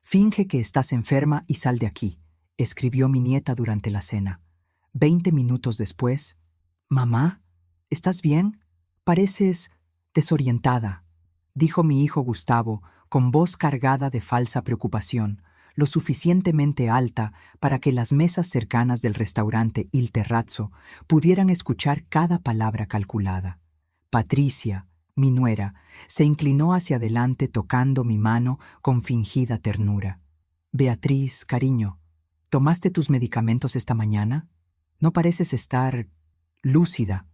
Finge que estás enferma y sal de aquí, escribió mi nieta durante la cena. 20 minutos después, «Mamá, ¿estás bien? Pareces desorientada», dijo mi hijo Gustavo, con voz cargada de falsa preocupación, lo suficientemente alta para que las mesas cercanas del restaurante Il Terrazzo pudieran escuchar cada palabra calculada. Patricia, mi nuera, se inclinó hacia adelante tocando mi mano con fingida ternura. «Beatriz, cariño, ¿tomaste tus medicamentos esta mañana? No pareces estar lúcida».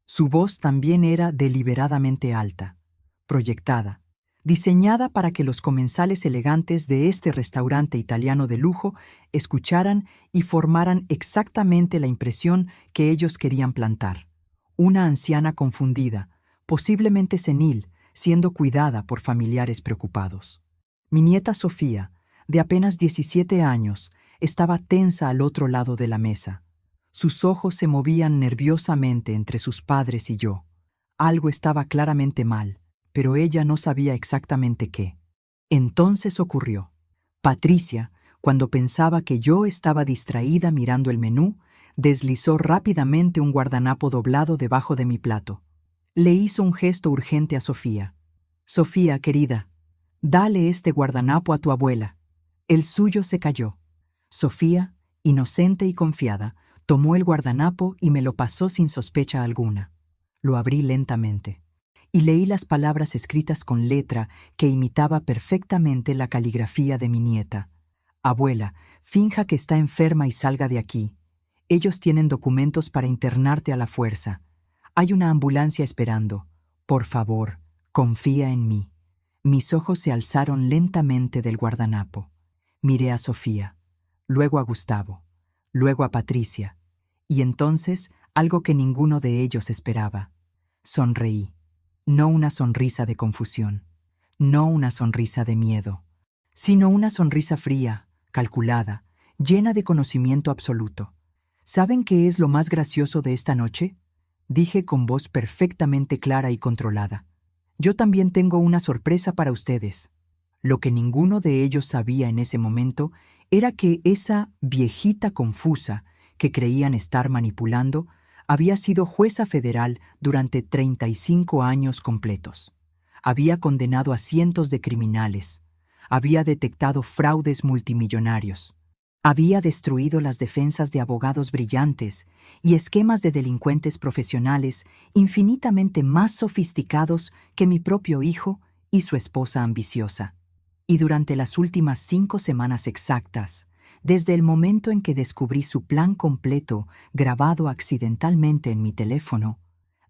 Su voz también era deliberadamente alta, proyectada, diseñada para que los comensales elegantes de este restaurante italiano de lujo escucharan y formaran exactamente la impresión que ellos querían plantar. Una anciana confundida, posiblemente senil, siendo cuidada por familiares preocupados. Mi nieta Sofía, de apenas 17 años, estaba tensa al otro lado de la mesa. Sus ojos se movían nerviosamente entre sus padres y yo. Algo estaba claramente mal, pero ella no sabía exactamente qué. Entonces ocurrió. Patricia, cuando pensaba que yo estaba distraída mirando el menú, deslizó rápidamente un guardanapo doblado debajo de mi plato. Le hizo un gesto urgente a Sofía. «Sofía, querida, dale este guardanapo a tu abuela». El suyo se cayó. Sofía, inocente y confiada, tomó el guardanapo y me lo pasó sin sospecha alguna. Lo abrí lentamente y leí las palabras escritas con letra que imitaba perfectamente la caligrafía de mi nieta. «Abuela, finja que está enferma y salga de aquí. Ellos tienen documentos para internarte a la fuerza. Hay una ambulancia esperando. Por favor, confía en mí». Mis ojos se alzaron lentamente del guardanapo. Miré a Sofía, luego a Gustavo, luego a Patricia, y entonces algo que ninguno de ellos esperaba. Sonreí. No una sonrisa de confusión, no una sonrisa de miedo, sino una sonrisa fría, calculada, llena de conocimiento absoluto. ¿Saben qué es lo más gracioso de esta noche?, dije con voz perfectamente clara y controlada. «Yo también tengo una sorpresa para ustedes». Lo que ninguno de ellos sabía en ese momento era que esa viejita confusa que creían estar manipulando había sido jueza federal durante 35 años completos. Había condenado a cientos de criminales. Había detectado fraudes multimillonarios. Había destruido las defensas de abogados brillantes y esquemas de delincuentes profesionales infinitamente más sofisticados que mi propio hijo y su esposa ambiciosa. Y durante las últimas 5 semanas exactas, desde el momento en que descubrí su plan completo grabado accidentalmente en mi teléfono,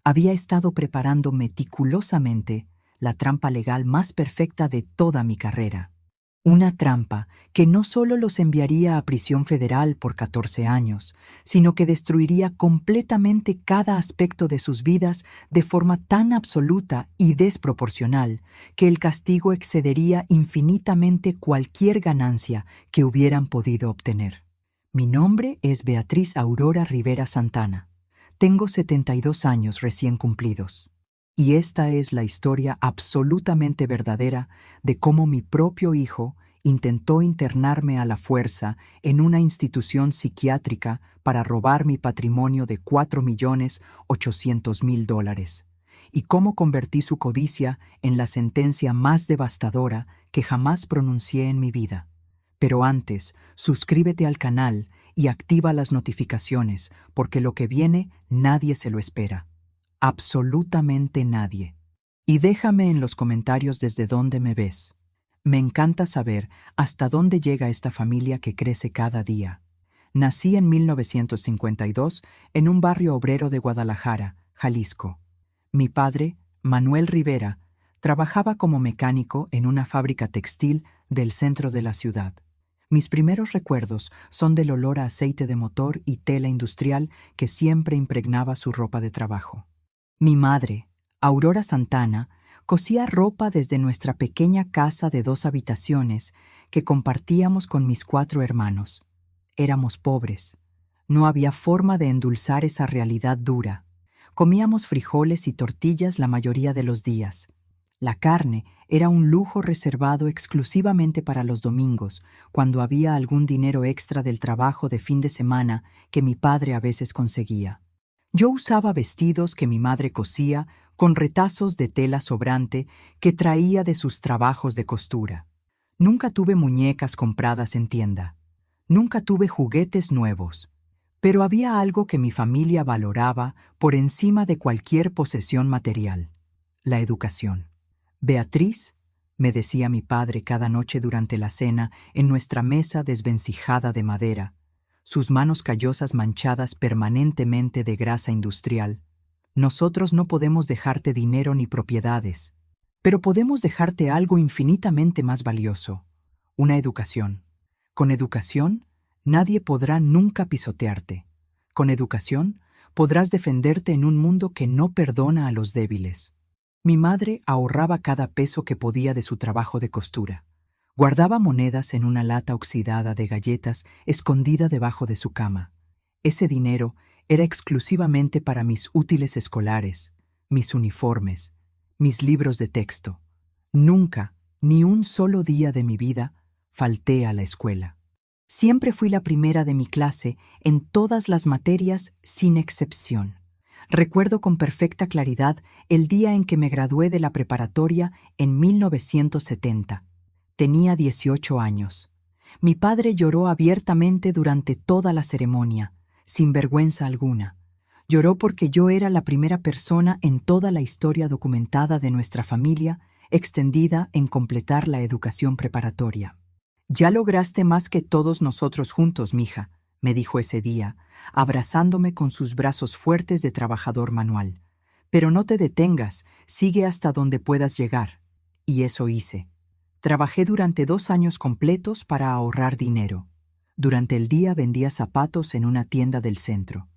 había estado preparando meticulosamente la trampa legal más perfecta de toda mi carrera. Una trampa que no solo los enviaría a prisión federal por 14 años, sino que destruiría completamente cada aspecto de sus vidas de forma tan absoluta y desproporcional que el castigo excedería infinitamente cualquier ganancia que hubieran podido obtener. Mi nombre es Beatriz Aurora Rivera Santana. Tengo 72 años recién cumplidos. Y esta es la historia absolutamente verdadera de cómo mi propio hijo intentó internarme a la fuerza en una institución psiquiátrica para robar mi patrimonio de $4.800.000, y cómo convertí su codicia en la sentencia más devastadora que jamás pronuncié en mi vida. Pero antes, suscríbete al canal y activa las notificaciones, porque lo que viene nadie se lo espera. Absolutamente nadie. Y déjame en los comentarios desde dónde me ves. Me encanta saber hasta dónde llega esta familia que crece cada día. Nací en 1952 en un barrio obrero de Guadalajara, Jalisco. Mi padre, Manuel Rivera, trabajaba como mecánico en una fábrica textil del centro de la ciudad. Mis primeros recuerdos son del olor a aceite de motor y tela industrial que siempre impregnaba su ropa de trabajo. Mi madre, Aurora Santana, cosía ropa desde nuestra pequeña casa de 2 habitaciones que compartíamos con mis 4 hermanos. Éramos pobres. No había forma de endulzar esa realidad dura. Comíamos frijoles y tortillas la mayoría de los días. La carne era un lujo reservado exclusivamente para los domingos, cuando había algún dinero extra del trabajo de fin de semana que mi padre a veces conseguía. Yo usaba vestidos que mi madre cosía con retazos de tela sobrante que traía de sus trabajos de costura. Nunca tuve muñecas compradas en tienda. Nunca tuve juguetes nuevos. Pero había algo que mi familia valoraba por encima de cualquier posesión material: la educación. Beatriz, me decía mi padre cada noche durante la cena en nuestra mesa desvencijada de madera, sus manos callosas manchadas permanentemente de grasa industrial, nosotros no podemos dejarte dinero ni propiedades, pero podemos dejarte algo infinitamente más valioso: una educación. Con educación, nadie podrá nunca pisotearte. Con educación, podrás defenderte en un mundo que no perdona a los débiles. Mi madre ahorraba cada peso que podía de su trabajo de costura. Guardaba monedas en una lata oxidada de galletas escondida debajo de su cama. Ese dinero era exclusivamente para mis útiles escolares, mis uniformes, mis libros de texto. Nunca, ni un solo día de mi vida, falté a la escuela. Siempre fui la primera de mi clase en todas las materias sin excepción. Recuerdo con perfecta claridad el día en que me gradué de la preparatoria en 1970. Tenía 18 años. Mi padre lloró abiertamente durante toda la ceremonia, sin vergüenza alguna. Lloró porque yo era la primera persona en toda la historia documentada de nuestra familia extendida en completar la educación preparatoria. «Ya lograste más que todos nosotros juntos, mija», me dijo ese día, abrazándome con sus brazos fuertes de trabajador manual. «Pero no te detengas, sigue hasta donde puedas llegar». Y eso hice. Trabajé durante 2 años completos para ahorrar dinero. Durante el día vendía zapatos en una tienda del centro.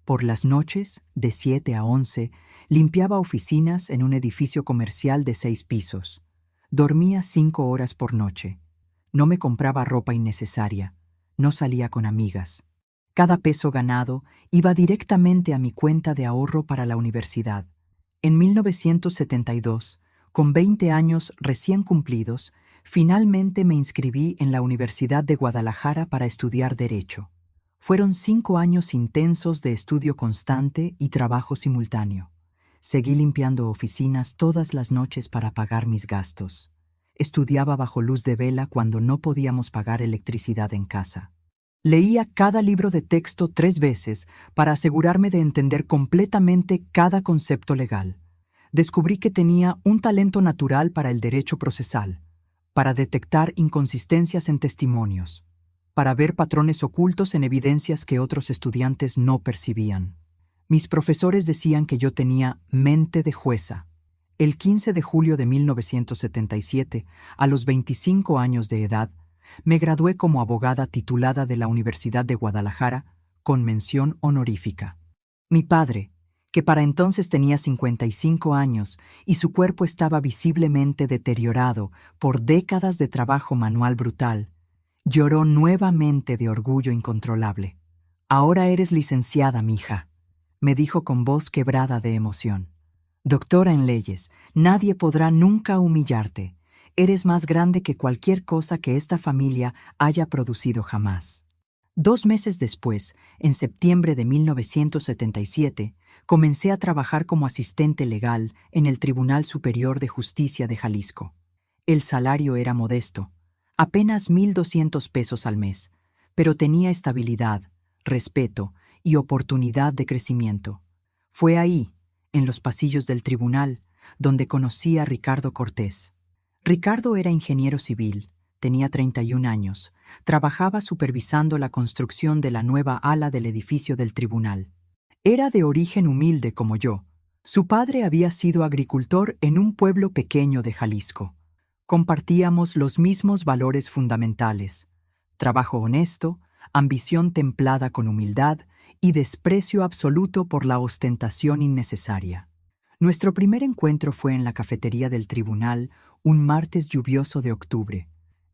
Por las noches, de 7 a 11, limpiaba oficinas en un edificio comercial de 6 pisos. Dormía 5 horas por noche. No me compraba ropa innecesaria. No salía con amigas. Cada peso ganado iba directamente a mi cuenta de ahorro para la universidad. En 1972, con 20 años recién cumplidos, finalmente me inscribí en la Universidad de Guadalajara para estudiar Derecho. Fueron 5 años intensos de estudio constante y trabajo simultáneo. Seguí limpiando oficinas todas las noches para pagar mis gastos. Estudiaba bajo luz de vela cuando no podíamos pagar electricidad en casa. Leía cada libro de texto 3 veces para asegurarme de entender completamente cada concepto legal. Descubrí que tenía un talento natural para el derecho procesal, para detectar inconsistencias en testimonios, para ver patrones ocultos en evidencias que otros estudiantes no percibían. Mis profesores decían que yo tenía mente de jueza. El 15 de julio de 1977, a los 25 años de edad, me gradué como abogada titulada de la Universidad de Guadalajara con mención honorífica. Mi padre, que para entonces tenía 55 años y su cuerpo estaba visiblemente deteriorado por décadas de trabajo manual brutal, lloró nuevamente de orgullo incontrolable. «Ahora eres licenciada, mija», me dijo con voz quebrada de emoción. «Doctora en leyes, nadie podrá nunca humillarte. Eres más grande que cualquier cosa que esta familia haya producido jamás». 2 meses después, en septiembre de 1977, comencé a trabajar como asistente legal en el Tribunal Superior de Justicia de Jalisco. El salario era modesto, apenas 1,200 pesos al mes, pero tenía estabilidad, respeto y oportunidad de crecimiento. Fue ahí, en los pasillos del tribunal, donde conocí a Ricardo Cortés. Ricardo era ingeniero civil, tenía 31 años, trabajaba supervisando la construcción de la nueva ala del edificio del tribunal. Era de origen humilde como yo. Su padre había sido agricultor en un pueblo pequeño de Jalisco. Compartíamos los mismos valores fundamentales: trabajo honesto, ambición templada con humildad y desprecio absoluto por la ostentación innecesaria. Nuestro primer encuentro fue en la cafetería del tribunal un martes lluvioso de octubre.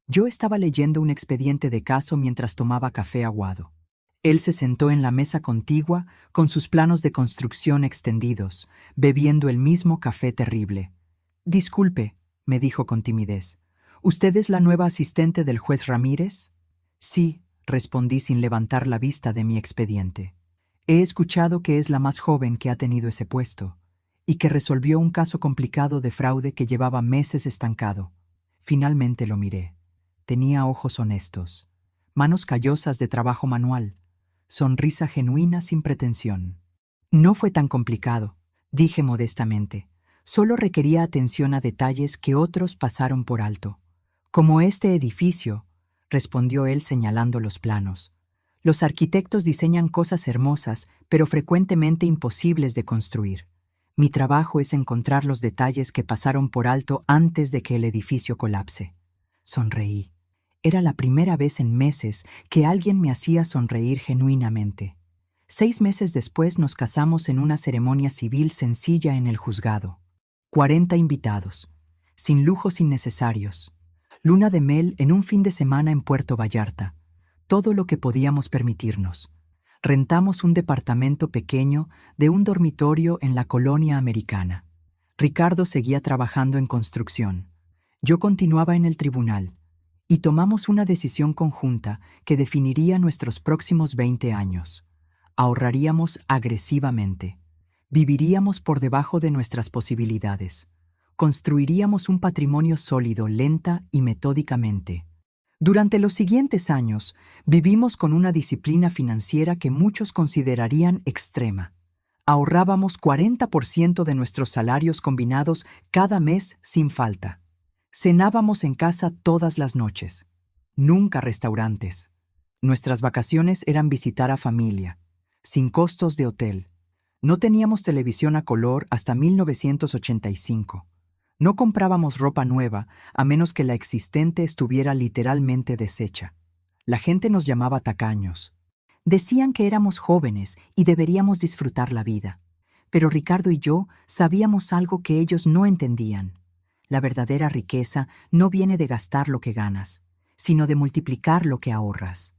Yo estaba leyendo un expediente de caso mientras tomaba café aguado. Él se sentó en la mesa contigua con sus planos de construcción extendidos, bebiendo el mismo café terrible. Disculpe, me dijo con timidez. ¿Usted es la nueva asistente del juez Ramírez? Sí, respondí sin levantar la vista de mi expediente. He escuchado que es la más joven que ha tenido ese puesto, y que resolvió un caso complicado de fraude que llevaba meses estancado. Finalmente lo miré. Tenía ojos honestos, manos callosas de trabajo manual, sonrisa genuina sin pretensión. No fue tan complicado, dije modestamente. Solo requería atención a detalles que otros pasaron por alto. Como este edificio, respondió él señalando los planos. Los arquitectos diseñan cosas hermosas, pero frecuentemente imposibles de construir. Mi trabajo es encontrar los detalles que pasaron por alto antes de que el edificio colapse. Sonreí. Era la primera vez en meses que alguien me hacía sonreír genuinamente. 6 meses después nos casamos en una ceremonia civil sencilla en el juzgado. 40 invitados, sin lujos innecesarios. Luna de miel en un fin de semana en Puerto Vallarta. Todo lo que podíamos permitirnos. Rentamos un departamento pequeño de un dormitorio en la colonia americana. Ricardo seguía trabajando en construcción. Yo continuaba en el tribunal. Y tomamos una decisión conjunta que definiría nuestros próximos 20 años. Ahorraríamos agresivamente. Viviríamos por debajo de nuestras posibilidades. Construiríamos un patrimonio sólido lenta y metódicamente. Durante los siguientes años, vivimos con una disciplina financiera que muchos considerarían extrema. Ahorrábamos 40% de nuestros salarios combinados cada mes sin falta. Cenábamos en casa todas las noches. Nunca restaurantes. Nuestras vacaciones eran visitar a familia, sin costos de hotel. No teníamos televisión a color hasta 1985. No comprábamos ropa nueva a menos que la existente estuviera literalmente deshecha. La gente nos llamaba tacaños. Decían que éramos jóvenes y deberíamos disfrutar la vida. Pero Ricardo y yo sabíamos algo que ellos no entendían. La verdadera riqueza no viene de gastar lo que ganas, sino de multiplicar lo que ahorras.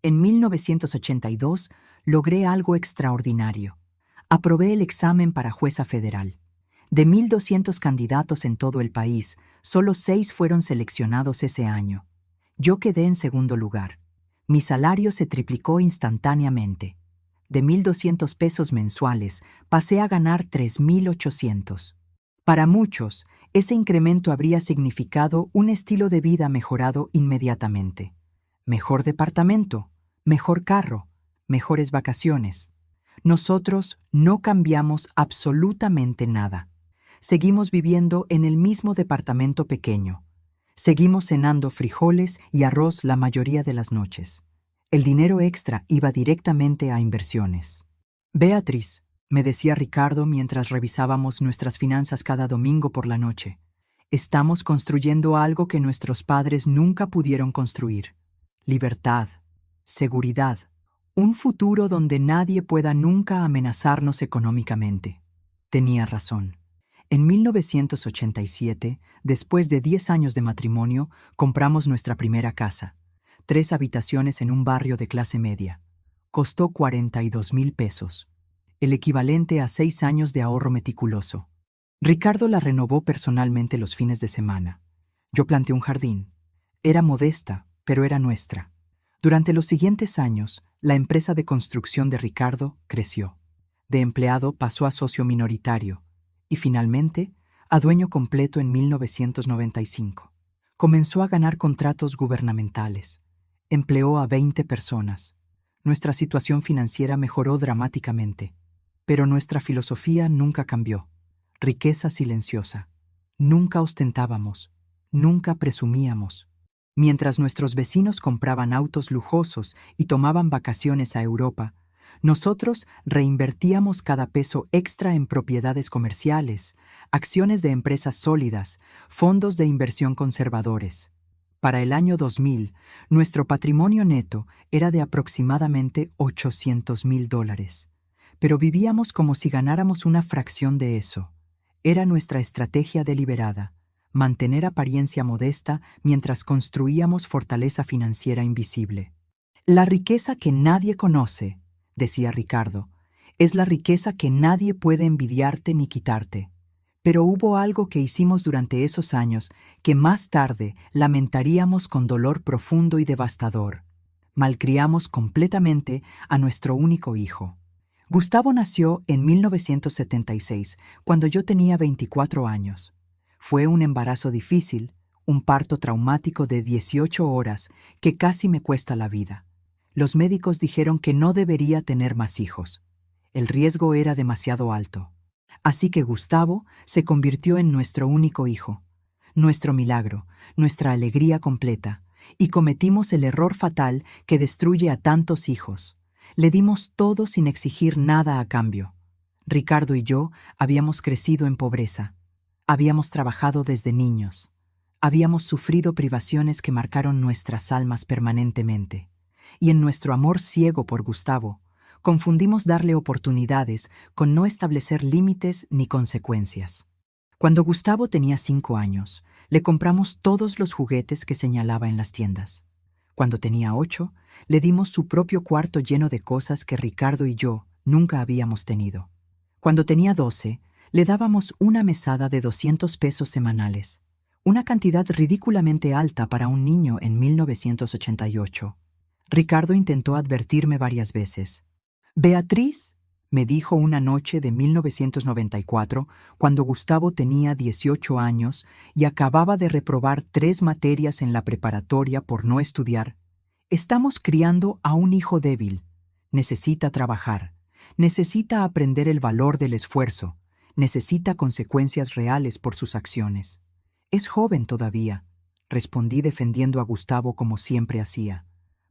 En 1982 logré algo extraordinario. Aprobé el examen para jueza federal. De 1,200 candidatos en todo el país, solo 6 fueron seleccionados ese año. Yo quedé en segundo lugar. Mi salario se triplicó instantáneamente. De 1,200 pesos mensuales pasé a ganar 3,800. Para muchos, ese incremento habría significado un estilo de vida mejorado inmediatamente. Mejor departamento, mejor carro, mejores vacaciones. Nosotros no cambiamos absolutamente nada. Seguimos viviendo en el mismo departamento pequeño. Seguimos cenando frijoles y arroz la mayoría de las noches. El dinero extra iba directamente a inversiones. Beatriz, me decía Ricardo mientras revisábamos nuestras finanzas cada domingo por la noche, estamos construyendo algo que nuestros padres nunca pudieron construir. Libertad, seguridad, un futuro donde nadie pueda nunca amenazarnos económicamente. Tenía razón. En 1987, después de 10 años de matrimonio, compramos nuestra primera casa. 3 habitaciones en un barrio de clase media. Costó 42,000 pesos, el equivalente a 6 años de ahorro meticuloso. Ricardo la renovó personalmente los fines de semana. Yo planté un jardín. Era modesta, pero era nuestra. Durante los siguientes años, la empresa de construcción de Ricardo creció. De empleado pasó a socio minoritario y finalmente a dueño completo en 1995. Comenzó a ganar contratos gubernamentales. Empleó a 20 personas. Nuestra situación financiera mejoró dramáticamente, pero nuestra filosofía nunca cambió. Riqueza silenciosa. Nunca ostentábamos, nunca presumíamos. Mientras nuestros vecinos compraban autos lujosos y tomaban vacaciones a Europa, nosotros reinvertíamos cada peso extra en propiedades comerciales, acciones de empresas sólidas, fondos de inversión conservadores. Para el año 2000, nuestro patrimonio neto era de aproximadamente $800,000, pero vivíamos como si ganáramos una fracción de eso. Era nuestra estrategia deliberada, mantener apariencia modesta mientras construíamos fortaleza financiera invisible. La riqueza que nadie conoce, decía Ricardo, es la riqueza que nadie puede envidiarte ni quitarte. Pero hubo algo que hicimos durante esos años que más tarde lamentaríamos con dolor profundo y devastador. Malcriamos completamente a nuestro único hijo. Gustavo nació en 1976, cuando yo tenía 24 años. Fue un embarazo difícil, un parto traumático de 18 horas que casi me cuesta la vida. Los médicos dijeron que no debería tener más hijos. El riesgo era demasiado alto. Así que Gustavo se convirtió en nuestro único hijo, nuestro milagro, nuestra alegría completa, y cometimos el error fatal que destruye a tantos hijos. Le dimos todo sin exigir nada a cambio. Ricardo y yo habíamos crecido en pobreza. Habíamos trabajado desde niños. Habíamos sufrido privaciones que marcaron nuestras almas permanentemente. Y en nuestro amor ciego por Gustavo, confundimos darle oportunidades con no establecer límites ni consecuencias. Cuando Gustavo tenía 5 años, le compramos todos los juguetes que señalaba en las tiendas. Cuando tenía 8, le dimos su propio cuarto lleno de cosas que Ricardo y yo nunca habíamos tenido. Cuando tenía 12, le dábamos una mesada de 200 pesos semanales, una cantidad ridículamente alta para un niño en 1988. Ricardo intentó advertirme varias veces. «Beatriz», me dijo una noche de 1994, cuando Gustavo tenía 18 años y acababa de reprobar 3 materias en la preparatoria por no estudiar, «estamos criando a un hijo débil. Necesita trabajar, necesita aprender el valor del esfuerzo, necesita consecuencias reales por sus acciones. Es joven todavía», respondí defendiendo a Gustavo como siempre hacía.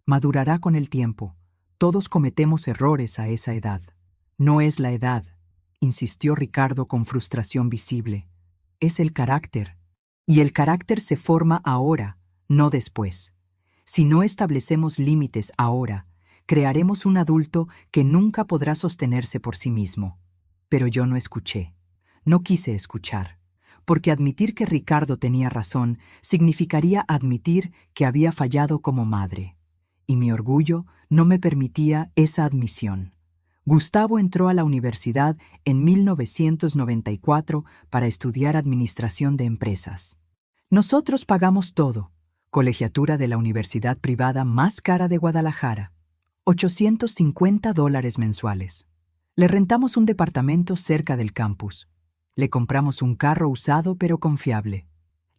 «Madurará con el tiempo. Todos cometemos errores a esa edad». «No es la edad», insistió Ricardo con frustración visible. «Es el carácter. Y el carácter se forma ahora, no después. Si no establecemos límites ahora, crearemos un adulto que nunca podrá sostenerse por sí mismo». Pero yo no escuché. No quise escuchar, porque admitir que Ricardo tenía razón significaría admitir que había fallado como madre. Y mi orgullo no me permitía esa admisión. Gustavo entró a la universidad en 1994 para estudiar administración de empresas. Nosotros pagamos todo, colegiatura de la universidad privada más cara de Guadalajara, $850 mensuales. Le rentamos un departamento cerca del campus. Le compramos un carro usado pero confiable.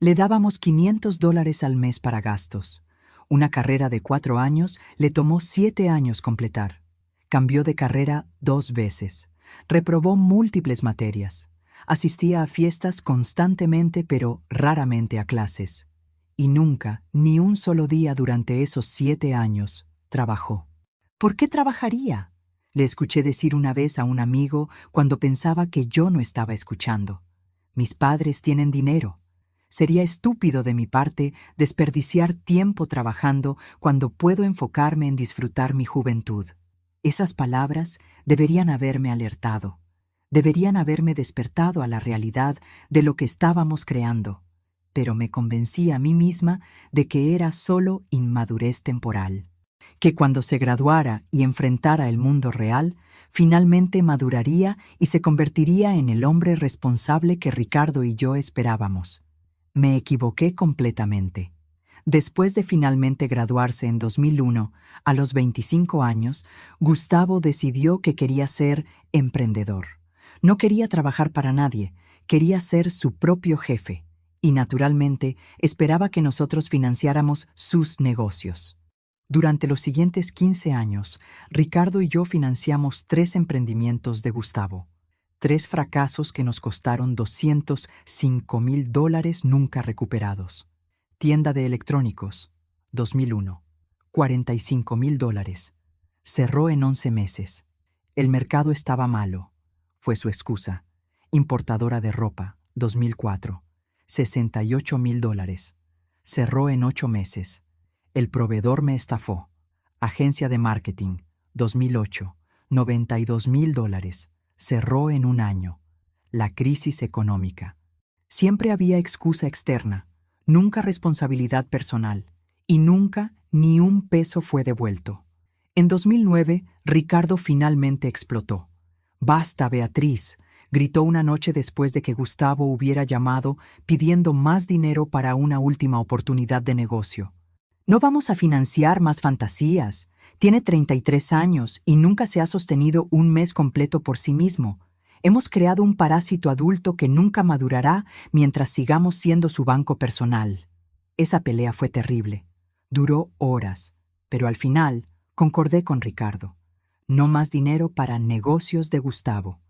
Le dábamos $500 al mes para gastos. Una carrera de 4 años le tomó 7 años completar. Cambió de carrera 2 veces. Reprobó múltiples materias. Asistía a fiestas constantemente, pero raramente a clases. Y nunca, ni un solo día durante esos 7 años, trabajó. ¿Por qué trabajaría?, le escuché decir una vez a un amigo cuando pensaba que yo no estaba escuchando. Mis padres tienen dinero. Sería estúpido de mi parte desperdiciar tiempo trabajando cuando puedo enfocarme en disfrutar mi juventud. Esas palabras deberían haberme alertado. Deberían haberme despertado a la realidad de lo que estábamos creando. Pero me convencí a mí misma de que era solo inmadurez temporal. Que cuando se graduara y enfrentara el mundo real, finalmente maduraría y se convertiría en el hombre responsable que Ricardo y yo esperábamos. Me equivoqué completamente. Después de finalmente graduarse en 2001, a los 25 años, Gustavo decidió que quería ser emprendedor. No quería trabajar para nadie, quería ser su propio jefe, y naturalmente esperaba que nosotros financiáramos sus negocios. Durante los siguientes 15 años, Ricardo y yo financiamos 3 emprendimientos de Gustavo. 3 fracasos que nos costaron $205,000 nunca recuperados. Tienda de electrónicos, 2001, $45,000. Cerró en 11 meses. El mercado estaba malo. Fue su excusa. Importadora de ropa, 2004, $68,000. Cerró en 8 meses. El proveedor me estafó. Agencia de marketing, 2008, $92,000. Cerró en 1 año. La crisis económica. Siempre había excusa externa, nunca responsabilidad personal, y nunca ni un peso fue devuelto. En 2009, Ricardo finalmente explotó. «Basta, Beatriz», gritó una noche después de que Gustavo hubiera llamado pidiendo más dinero para una última oportunidad de negocio. No vamos a financiar más fantasías. Tiene 33 años y nunca se ha sostenido un mes completo por sí mismo. Hemos creado un parásito adulto que nunca madurará mientras sigamos siendo su banco personal. Esa pelea fue terrible. Duró horas, pero al final concordé con Ricardo. No más dinero para negocios de Gustavo.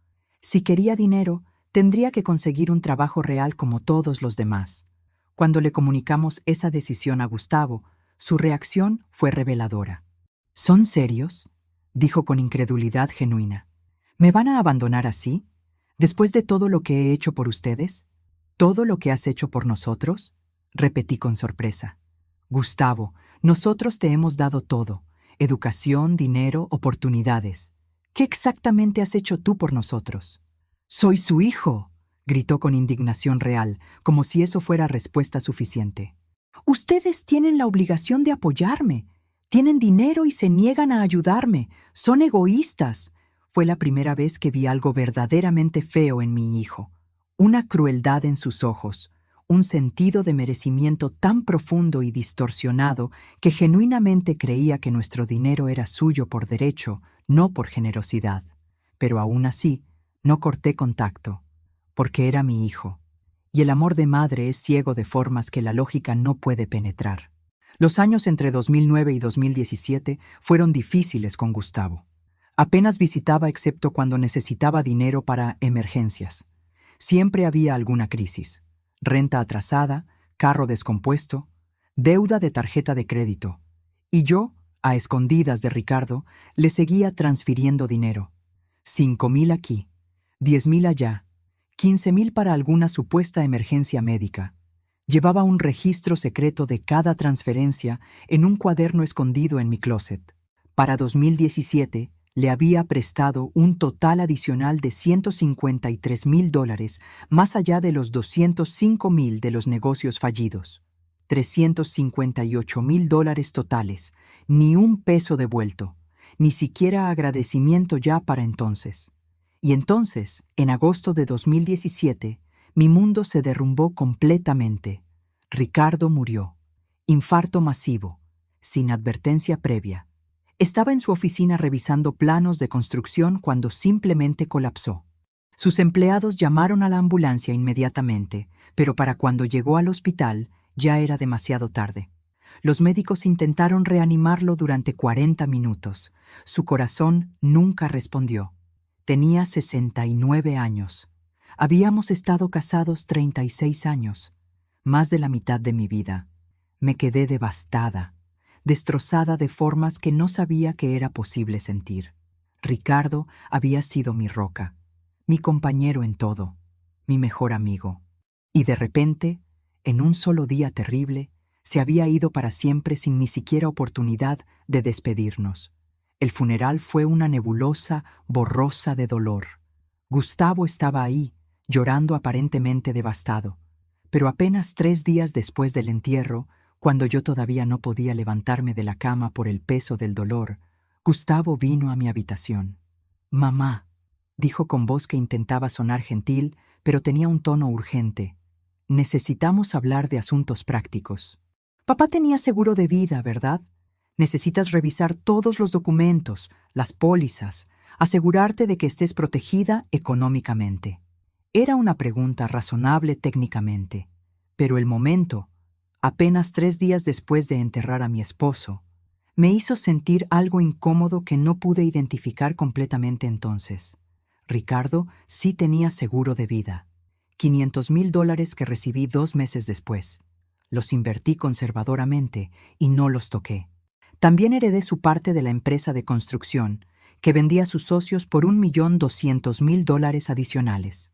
Si quería dinero, tendría que conseguir un trabajo real como todos los demás. Cuando le comunicamos esa decisión a Gustavo, su reacción fue reveladora. ¿Son serios?, dijo con incredulidad genuina. ¿Me van a abandonar así? ¿Después de todo lo que he hecho por ustedes? ¿Todo lo que has hecho por nosotros?, repetí con sorpresa. Gustavo, nosotros te hemos dado todo: educación, dinero, oportunidades. ¿Qué exactamente has hecho tú por nosotros? «¡Soy su hijo!», gritó con indignación real, como si eso fuera respuesta suficiente. «Ustedes tienen la obligación de apoyarme. Tienen dinero y se niegan a ayudarme. Son egoístas». Fue la primera vez que vi algo verdaderamente feo en mi hijo. Una crueldad en sus ojos, un sentido de merecimiento tan profundo y distorsionado que genuinamente creía que nuestro dinero era suyo por derecho, no por generosidad. Pero aún así, no corté contacto, porque era mi hijo, y el amor de madre es ciego de formas que la lógica no puede penetrar. Los años entre 2009 y 2017 fueron difíciles con Gustavo. Apenas visitaba excepto cuando necesitaba dinero para emergencias. Siempre había alguna crisis: renta atrasada, carro descompuesto, deuda de tarjeta de crédito. Y yo, a escondidas de Ricardo, le seguía transfiriendo dinero. 5,000 aquí, 10,000 allá, 15,000 para alguna supuesta emergencia médica. Llevaba un registro secreto de cada transferencia en un cuaderno escondido en mi closet. Para 2017, le había prestado un total adicional de $153,000, más allá de los 205,000 de los negocios fallidos. $358,000 totales, ni un peso devuelto, ni siquiera agradecimiento ya para entonces. Y entonces, en agosto de 2017, mi mundo se derrumbó completamente. Ricardo murió. Infarto masivo, sin advertencia previa. Estaba en su oficina revisando planos de construcción cuando simplemente colapsó. Sus empleados llamaron a la ambulancia inmediatamente, pero para cuando llegó al hospital ya era demasiado tarde. Los médicos intentaron reanimarlo durante 40 minutos. Su corazón nunca respondió. Tenía 69 años. Habíamos estado casados 36 años, más de la mitad de mi vida. Me quedé devastada, destrozada de formas que no sabía que era posible sentir. Ricardo había sido mi roca, mi compañero en todo, mi mejor amigo. Y de repente, en un solo día terrible, se había ido para siempre sin ni siquiera oportunidad de despedirnos. El funeral fue una nebulosa borrosa de dolor. Gustavo estaba ahí, llorando aparentemente devastado. Pero apenas 3 días después del entierro, cuando yo todavía no podía levantarme de la cama por el peso del dolor, Gustavo vino a mi habitación. «Mamá», dijo con voz que intentaba sonar gentil, pero tenía un tono urgente. «Necesitamos hablar de asuntos prácticos. Papá tenía seguro de vida, ¿verdad? Necesitas revisar todos los documentos, las pólizas, asegurarte de que estés protegida económicamente». Era una pregunta razonable técnicamente, pero el momento, apenas 3 días después de enterrar a mi esposo, me hizo sentir algo incómodo que no pude identificar completamente entonces. Ricardo sí tenía seguro de vida. $500,000 que recibí 2 meses después. Los invertí conservadoramente y no los toqué. También heredé su parte de la empresa de construcción, que vendía a sus socios por $1,200,000 adicionales,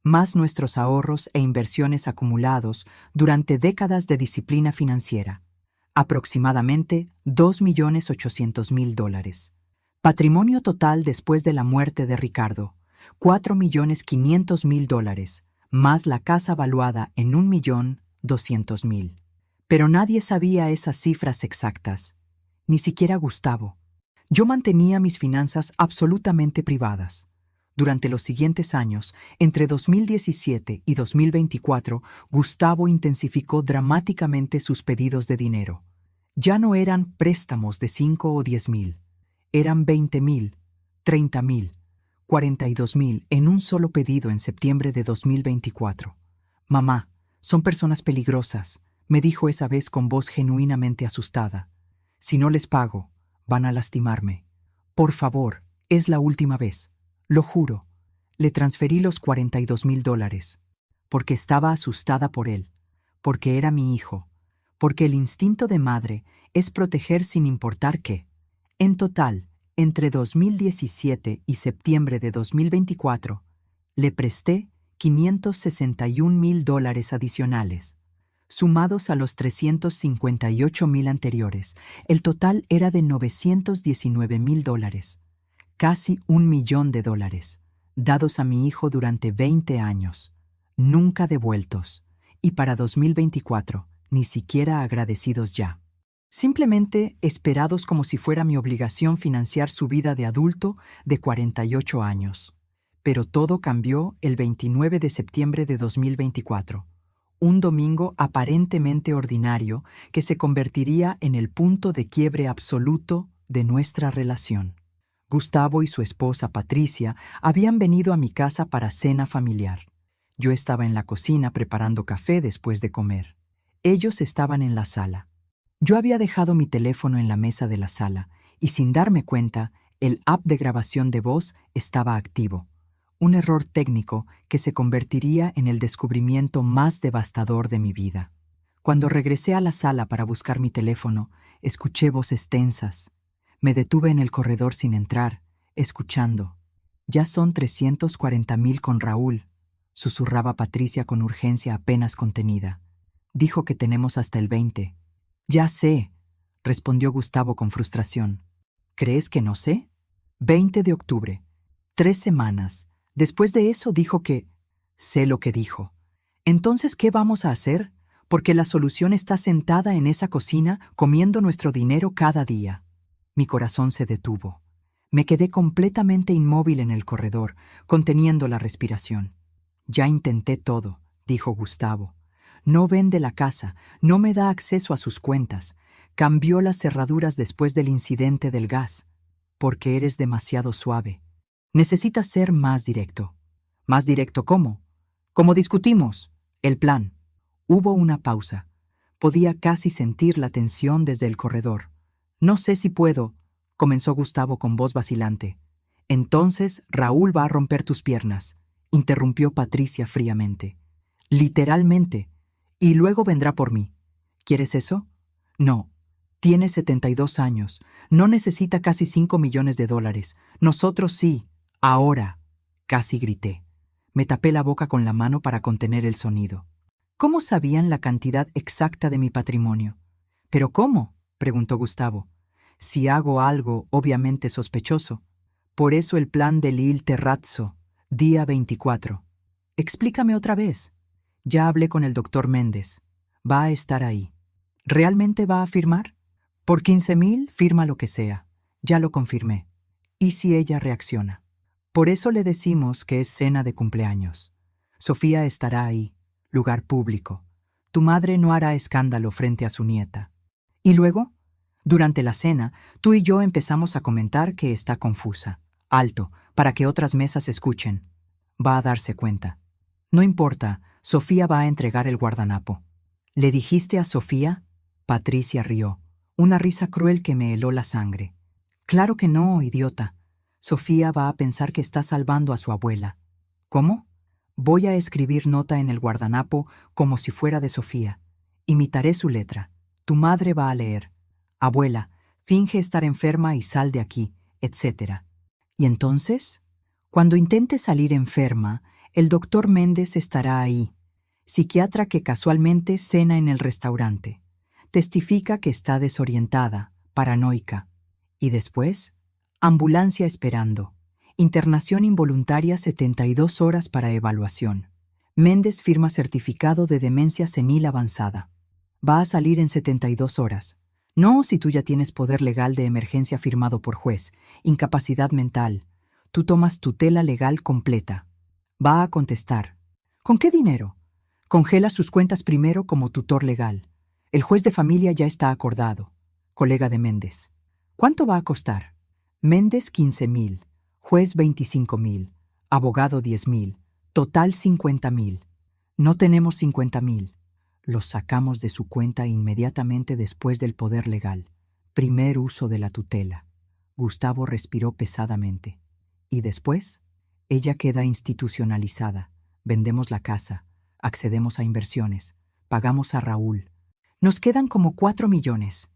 más nuestros ahorros e inversiones acumulados durante décadas de disciplina financiera, aproximadamente $2,800,000. Patrimonio total después de la muerte de Ricardo, $4,500,000, más la casa valuada en $1,200,000. Pero nadie sabía esas cifras exactas, ni siquiera Gustavo. Yo mantenía mis finanzas absolutamente privadas. Durante los siguientes años, entre 2017 y 2024, Gustavo intensificó dramáticamente sus pedidos de dinero. Ya no eran préstamos de 5 o 10,000, eran 20,000, 30,000, 42,000 en un solo pedido en septiembre de 2024. Mamá, son personas peligrosas, me dijo esa vez con voz genuinamente asustada. Si no les pago, van a lastimarme. Por favor, es la última vez. Lo juro. Le transferí los $42,000, porque estaba asustada por él, porque era mi hijo, porque el instinto de madre es proteger sin importar qué. En total, entre 2017 y septiembre de 2024, le presté $561,000 adicionales. Sumados a los 358,000 anteriores, el total era de $919,000, casi $1,000,000, dados a mi hijo durante 20 años, nunca devueltos, y para 2024, ni siquiera agradecidos ya. Simplemente esperados como si fuera mi obligación financiar su vida de adulto de 48 años. Pero todo cambió el 29 de septiembre de 2024. Un domingo aparentemente ordinario que se convertiría en el punto de quiebre absoluto de nuestra relación. Gustavo y su esposa Patricia habían venido a mi casa para cena familiar. Yo estaba en la cocina preparando café después de comer. Ellos estaban en la sala. Yo había dejado mi teléfono en la mesa de la sala y sin darme cuenta, el app de grabación de voz estaba activo. Un error técnico que se convertiría en el descubrimiento más devastador de mi vida. Cuando regresé a la sala para buscar mi teléfono, escuché voces tensas. Me detuve en el corredor sin entrar, escuchando. «Ya son 340,000 con Raúl», susurraba Patricia con urgencia apenas contenida. «Dijo que tenemos hasta el 20. «Ya sé», respondió Gustavo con frustración. «¿Crees que no sé? 20 de octubre. 3 semanas. Después de eso dijo que...» «Sé lo que dijo. Entonces, ¿qué vamos a hacer? Porque la solución está sentada en esa cocina comiendo nuestro dinero cada día». Mi corazón se detuvo. Me quedé completamente inmóvil en el corredor, conteniendo la respiración. «Ya intenté todo», dijo Gustavo. «No vende la casa, no me da acceso a sus cuentas. Cambió las cerraduras después del incidente del gas. Porque eres demasiado suave. Necesitas ser más directo». «¿Más directo cómo?» «Como discutimos. El plan». Hubo una pausa. Podía casi sentir la tensión desde el corredor. «No sé si puedo», comenzó Gustavo con voz vacilante. «Entonces Raúl va a romper tus piernas», interrumpió Patricia fríamente. «Literalmente. Y luego vendrá por mí. ¿Quieres eso?» «No. Tiene 72 años. No necesita casi $5 millones. Nosotros sí. Ahora», casi grité. Me tapé la boca con la mano para contener el sonido. ¿Cómo sabían la cantidad exacta de mi patrimonio? ¿Pero cómo?, preguntó Gustavo. Si hago algo obviamente sospechoso. Por eso el plan del Il Terrazzo, día 24. Explícame otra vez. Ya hablé con el doctor Méndez. Va a estar ahí. ¿Realmente va a firmar? Por 15,000 firma lo que sea. Ya lo confirmé. ¿Y si ella reacciona? Por eso le decimos que es cena de cumpleaños. Sofía estará ahí, lugar público. Tu madre no hará escándalo frente a su nieta. ¿Y luego? Durante la cena, tú y yo empezamos a comentar que está confusa. Alto, para que otras mesas escuchen. Va a darse cuenta. No importa, Sofía va a entregar el guardanapo. ¿Le dijiste a Sofía? Patricia rió, una risa cruel que me heló la sangre. Claro que no, idiota. Sofía va a pensar que está salvando a su abuela. ¿Cómo? Voy a escribir nota en el guardanapo como si fuera de Sofía. Imitaré su letra. Tu madre va a leer. Abuela, finge estar enferma y sal de aquí, etc. ¿Y entonces? Cuando intente salir enferma, el doctor Méndez estará ahí, psiquiatra que casualmente cena en el restaurante. Testifica que está desorientada, paranoica. ¿Y después? Ambulancia esperando. Internación involuntaria 72 horas para evaluación. Méndez firma certificado de demencia senil avanzada. Va a salir en 72 horas. No si tú ya tienes poder legal de emergencia firmado por juez, incapacidad mental. Tú tomas tutela legal completa. Va a contestar. ¿Con qué dinero? Congela sus cuentas primero como tutor legal. El juez de familia ya está acordado. Colega de Méndez. ¿Cuánto va a costar? Méndez 15,000. Juez 25,000. Abogado 10,000. Total 50,000. No tenemos 50,000. Los sacamos de su cuenta inmediatamente después del poder legal. Primer uso de la tutela. Gustavo respiró pesadamente. ¿Y después? Ella queda institucionalizada. Vendemos la casa. Accedemos a inversiones. Pagamos a Raúl. Nos quedan como 4 millones.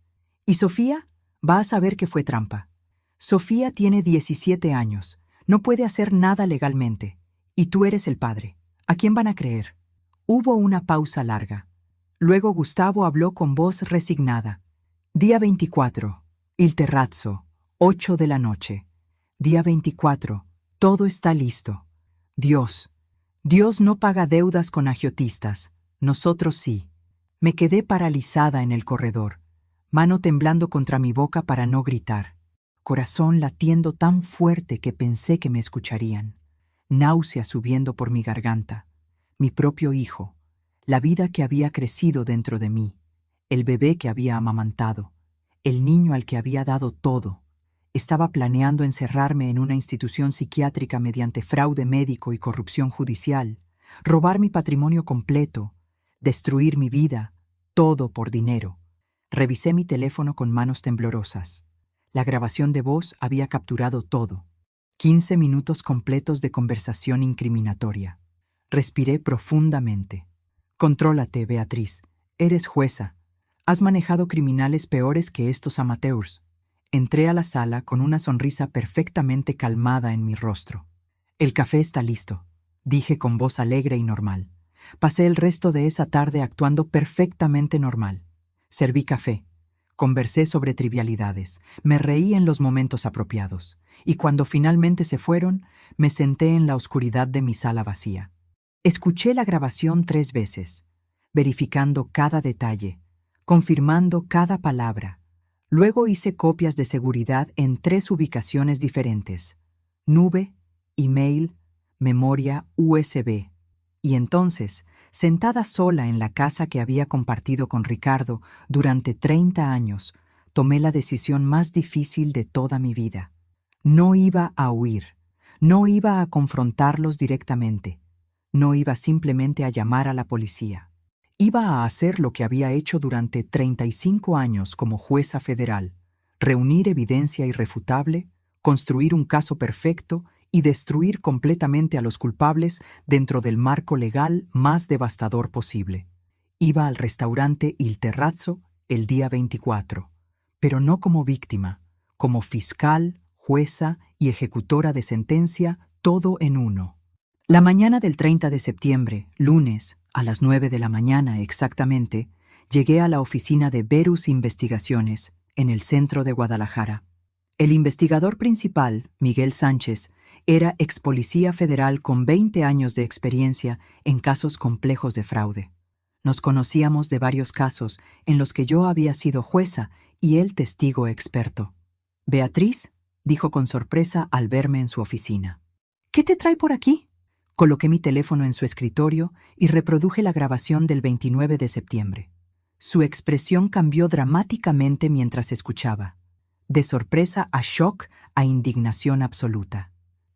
¿Y Sofía? Va a saber que fue trampa. Sofía tiene 17 años. No puede hacer nada legalmente. Y tú eres el padre. ¿A quién van a creer? Hubo una pausa larga. Luego Gustavo habló con voz resignada. Día 24. Il Terrazzo. 8 de la noche. Día 24. Todo está listo. Dios. Dios no paga deudas con agiotistas. Nosotros sí. Me quedé paralizada en el corredor, mano temblando contra mi boca para no gritar, corazón latiendo tan fuerte que pensé que me escucharían, náusea subiendo por mi garganta, mi propio hijo, la vida que había crecido dentro de mí, el bebé que había amamantado, el niño al que había dado todo. Estaba planeando encerrarme en una institución psiquiátrica mediante fraude médico y corrupción judicial, robar mi patrimonio completo, destruir mi vida, todo por dinero. Revisé mi teléfono con manos temblorosas. La grabación de voz había capturado todo. 15 minutos completos de conversación incriminatoria. Respiré profundamente. Contrólate, Beatriz. Eres jueza. Has manejado criminales peores que estos amateurs. Entré a la sala con una sonrisa perfectamente calmada en mi rostro. El café está listo, dije con voz alegre y normal. Pasé el resto de esa tarde actuando perfectamente normal. Serví café. Conversé sobre trivialidades. Me reí en los momentos apropiados. Y cuando finalmente se fueron, me senté en la oscuridad de mi sala vacía. Escuché la grabación 3 veces, verificando cada detalle, confirmando cada palabra. Luego hice copias de seguridad en 3 ubicaciones diferentes: nube, email, memoria USB. Y entonces, sentada sola en la casa que había compartido con Ricardo durante 30 años, tomé la decisión más difícil de toda mi vida. No iba a huir, no iba a confrontarlos directamente, no iba simplemente a llamar a la policía. Iba a hacer lo que había hecho durante 35 años como jueza federal: reunir evidencia irrefutable, construir un caso perfecto y destruir completamente a los culpables dentro del marco legal más devastador posible. Iba al restaurante Il Terrazzo el día 24, pero no como víctima, como fiscal, jueza y ejecutora de sentencia, todo en uno. La mañana del 30 de septiembre, lunes, a las 9 de la mañana exactamente, llegué a la oficina de Verus Investigaciones, en el centro de Guadalajara. El investigador principal, Miguel Sánchez, era ex policía federal con 20 años de experiencia en casos complejos de fraude. Nos conocíamos de varios casos en los que yo había sido jueza y él testigo experto. «Beatriz», dijo con sorpresa al verme en su oficina. «¿Qué te trae por aquí?» Coloqué mi teléfono en su escritorio y reproduje la grabación del 29 de septiembre. Su expresión cambió dramáticamente mientras escuchaba. De sorpresa a shock a indignación absoluta.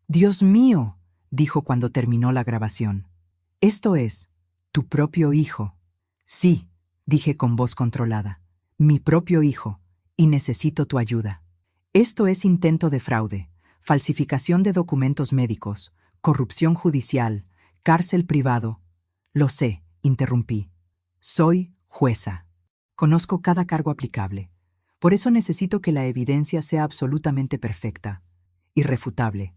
«Dios mío», dijo cuando terminó la grabación. «Esto es tu propio hijo». «Sí», dije con voz controlada. «Mi propio hijo, y necesito tu ayuda. Esto es intento de fraude, falsificación de documentos médicos, corrupción judicial, cárcel privado». «Lo sé», interrumpí. «Soy jueza. Conozco cada cargo aplicable. Por eso necesito que la evidencia sea absolutamente perfecta, irrefutable,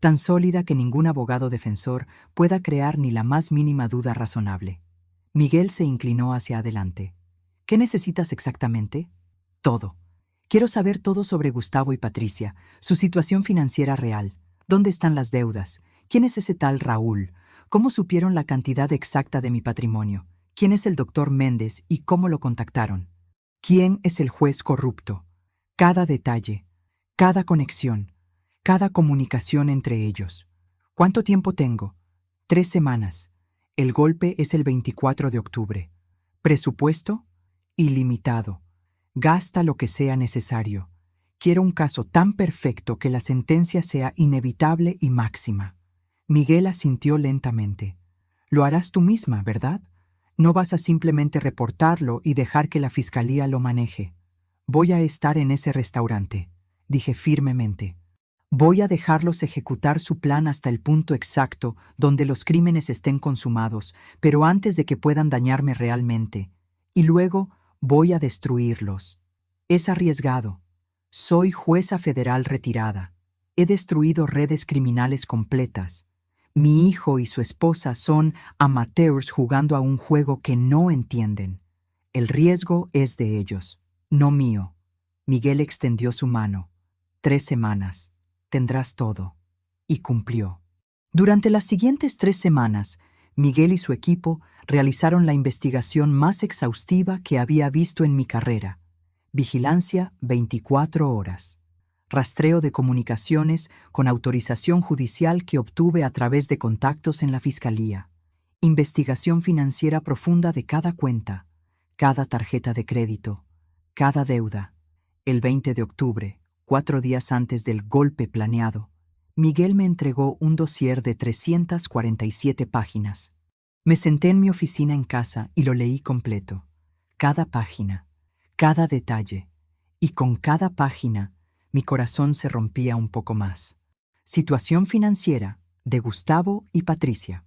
tan sólida que ningún abogado defensor pueda crear ni la más mínima duda razonable». Miguel se inclinó hacia adelante. «¿Qué necesitas exactamente?» «Todo. Quiero saber todo sobre Gustavo y Patricia, su situación financiera real, dónde están las deudas, quién es ese tal Raúl, cómo supieron la cantidad exacta de mi patrimonio, quién es el doctor Méndez y cómo lo contactaron, quién es el juez corrupto, cada detalle, cada conexión, cada comunicación entre ellos. ¿Cuánto tiempo tengo? 3 semanas. El golpe es el 24 de octubre. Presupuesto ilimitado. Gasta lo que sea necesario. Quiero un caso tan perfecto que la sentencia sea inevitable y máxima. Miguel asintió lentamente. Lo harás tú misma, ¿verdad? No vas a simplemente reportarlo y dejar que la fiscalía lo maneje. Voy a estar en ese restaurante, dije firmemente. Voy a dejarlos ejecutar su plan hasta el punto exacto donde los crímenes estén consumados, pero antes de que puedan dañarme realmente. Y luego voy a destruirlos. Es arriesgado. Soy jueza federal retirada. He destruido redes criminales completas. Mi hijo y su esposa son amateurs jugando a un juego que no entienden. El riesgo es de ellos, no mío. Miguel extendió su mano. 3 semanas. Tendrás todo. Y cumplió. Durante las siguientes 3 semanas, Miguel y su equipo realizaron la investigación más exhaustiva que había visto en mi carrera. Vigilancia 24 horas. Rastreo de comunicaciones con autorización judicial que obtuve a través de contactos en la fiscalía. Investigación financiera profunda de cada cuenta, cada tarjeta de crédito, cada deuda. El 20 de octubre, 4 días antes del golpe planeado, Miguel me entregó un dossier de 347 páginas. Me senté en mi oficina en casa y lo leí completo. Cada página, cada detalle, y con cada página mi corazón se rompía un poco más. Situación financiera de Gustavo y Patricia.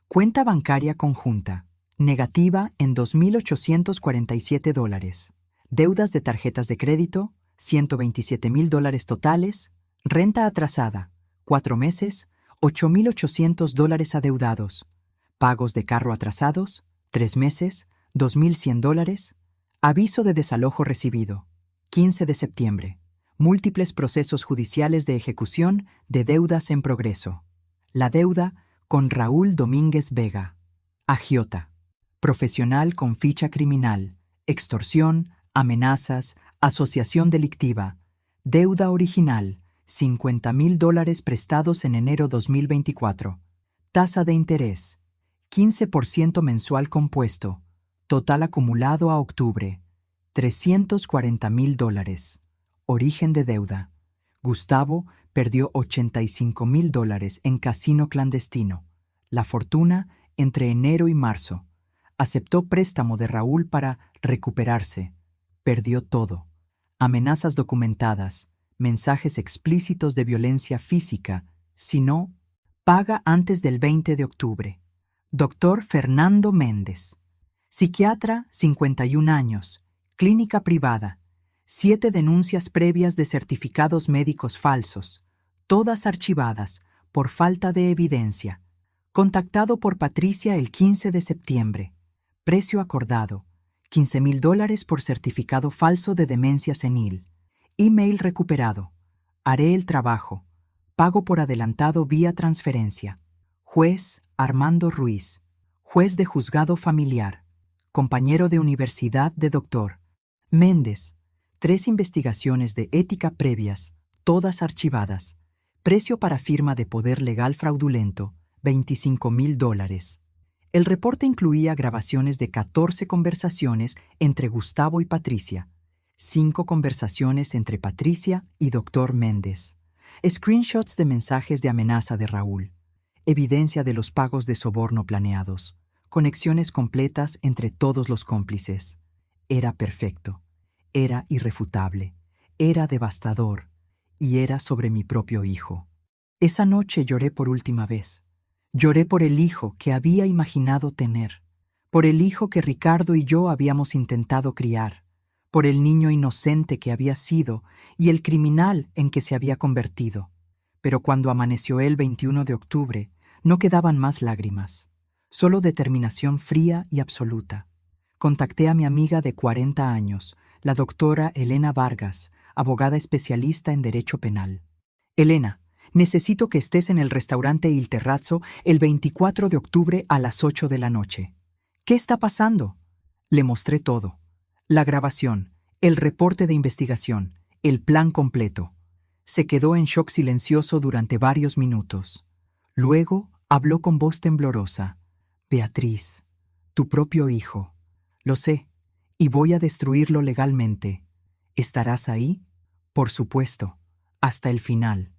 Cuenta bancaria conjunta, negativa en $2,847. Deudas de tarjetas de crédito, $127,000 totales. Renta atrasada, 4 meses, $8,800 adeudados. Pagos de carro atrasados, 3 meses, $2,100. Aviso de desalojo recibido, 15 de septiembre. Múltiples procesos judiciales de ejecución de deudas en progreso. La deuda con Raúl Domínguez Vega. Agiota. Profesional con ficha criminal. Extorsión, amenazas, asociación delictiva. Deuda original, $50,000 prestados en enero 2024. Tasa de interés, 15% mensual compuesto. Total acumulado a octubre, $340,000. Origen de deuda. Gustavo perdió $85,000 en casino clandestino. La fortuna entre enero y marzo. Aceptó préstamo de Raúl para recuperarse. Perdió todo. Amenazas documentadas, mensajes explícitos de violencia física. Si no, paga antes del 20 de octubre. Dr. Fernando Méndez. Psiquiatra, 51 años. Clínica privada. 7 denuncias previas de certificados médicos falsos, todas archivadas por falta de evidencia. Contactado por Patricia el 15 de septiembre. Precio acordado, $15,000 por certificado falso de demencia senil. Email recuperado. Haré el trabajo. Pago por adelantado vía transferencia. Juez Armando Ruiz. Juez de juzgado familiar. Compañero de universidad de Dr. Méndez. 3 investigaciones de ética previas, todas archivadas. Precio para firma de poder legal fraudulento, $25,000. El reporte incluía grabaciones de 14 conversaciones entre Gustavo y Patricia, 5 conversaciones entre Patricia y Dr. Méndez, screenshots de mensajes de amenaza de Raúl, evidencia de los pagos de soborno planeados, conexiones completas entre todos los cómplices. Era perfecto. Era irrefutable, era devastador, y era sobre mi propio hijo. Esa noche lloré por última vez. Lloré por el hijo que había imaginado tener, por el hijo que Ricardo y yo habíamos intentado criar, por el niño inocente que había sido y el criminal en que se había convertido. Pero cuando amaneció el 21 de octubre, no quedaban más lágrimas, solo determinación fría y absoluta. Contacté a mi amiga de 40 años, la doctora Elena Vargas, abogada especialista en Derecho Penal. Elena, necesito que estés en el restaurante Il Terrazzo el 24 de octubre a las 8 de la noche. ¿Qué está pasando? Le mostré todo. La grabación, el reporte de investigación, el plan completo. Se quedó en shock silencioso durante varios minutos. Luego habló con voz temblorosa. Beatriz, tu propio hijo. Lo sé, y voy a destruirlo legalmente. ¿Estarás ahí? Por supuesto, hasta el final.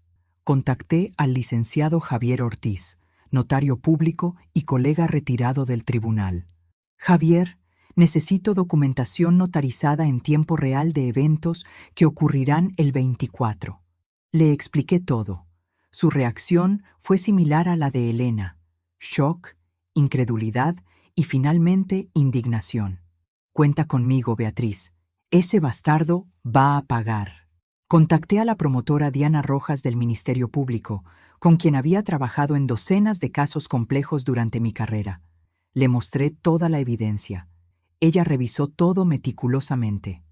Contacté al licenciado Javier Ortiz, notario público y colega retirado del tribunal. Javier, necesito documentación notarizada en tiempo real de eventos que ocurrirán el 24. Le expliqué todo. Su reacción fue similar a la de Elena: shock, incredulidad y finalmente indignación. Cuenta conmigo, Beatriz. Ese bastardo va a pagar. Contacté a la promotora Diana Rojas del Ministerio Público, con quien había trabajado en docenas de casos complejos durante mi carrera. Le mostré toda la evidencia. Ella revisó todo meticulosamente.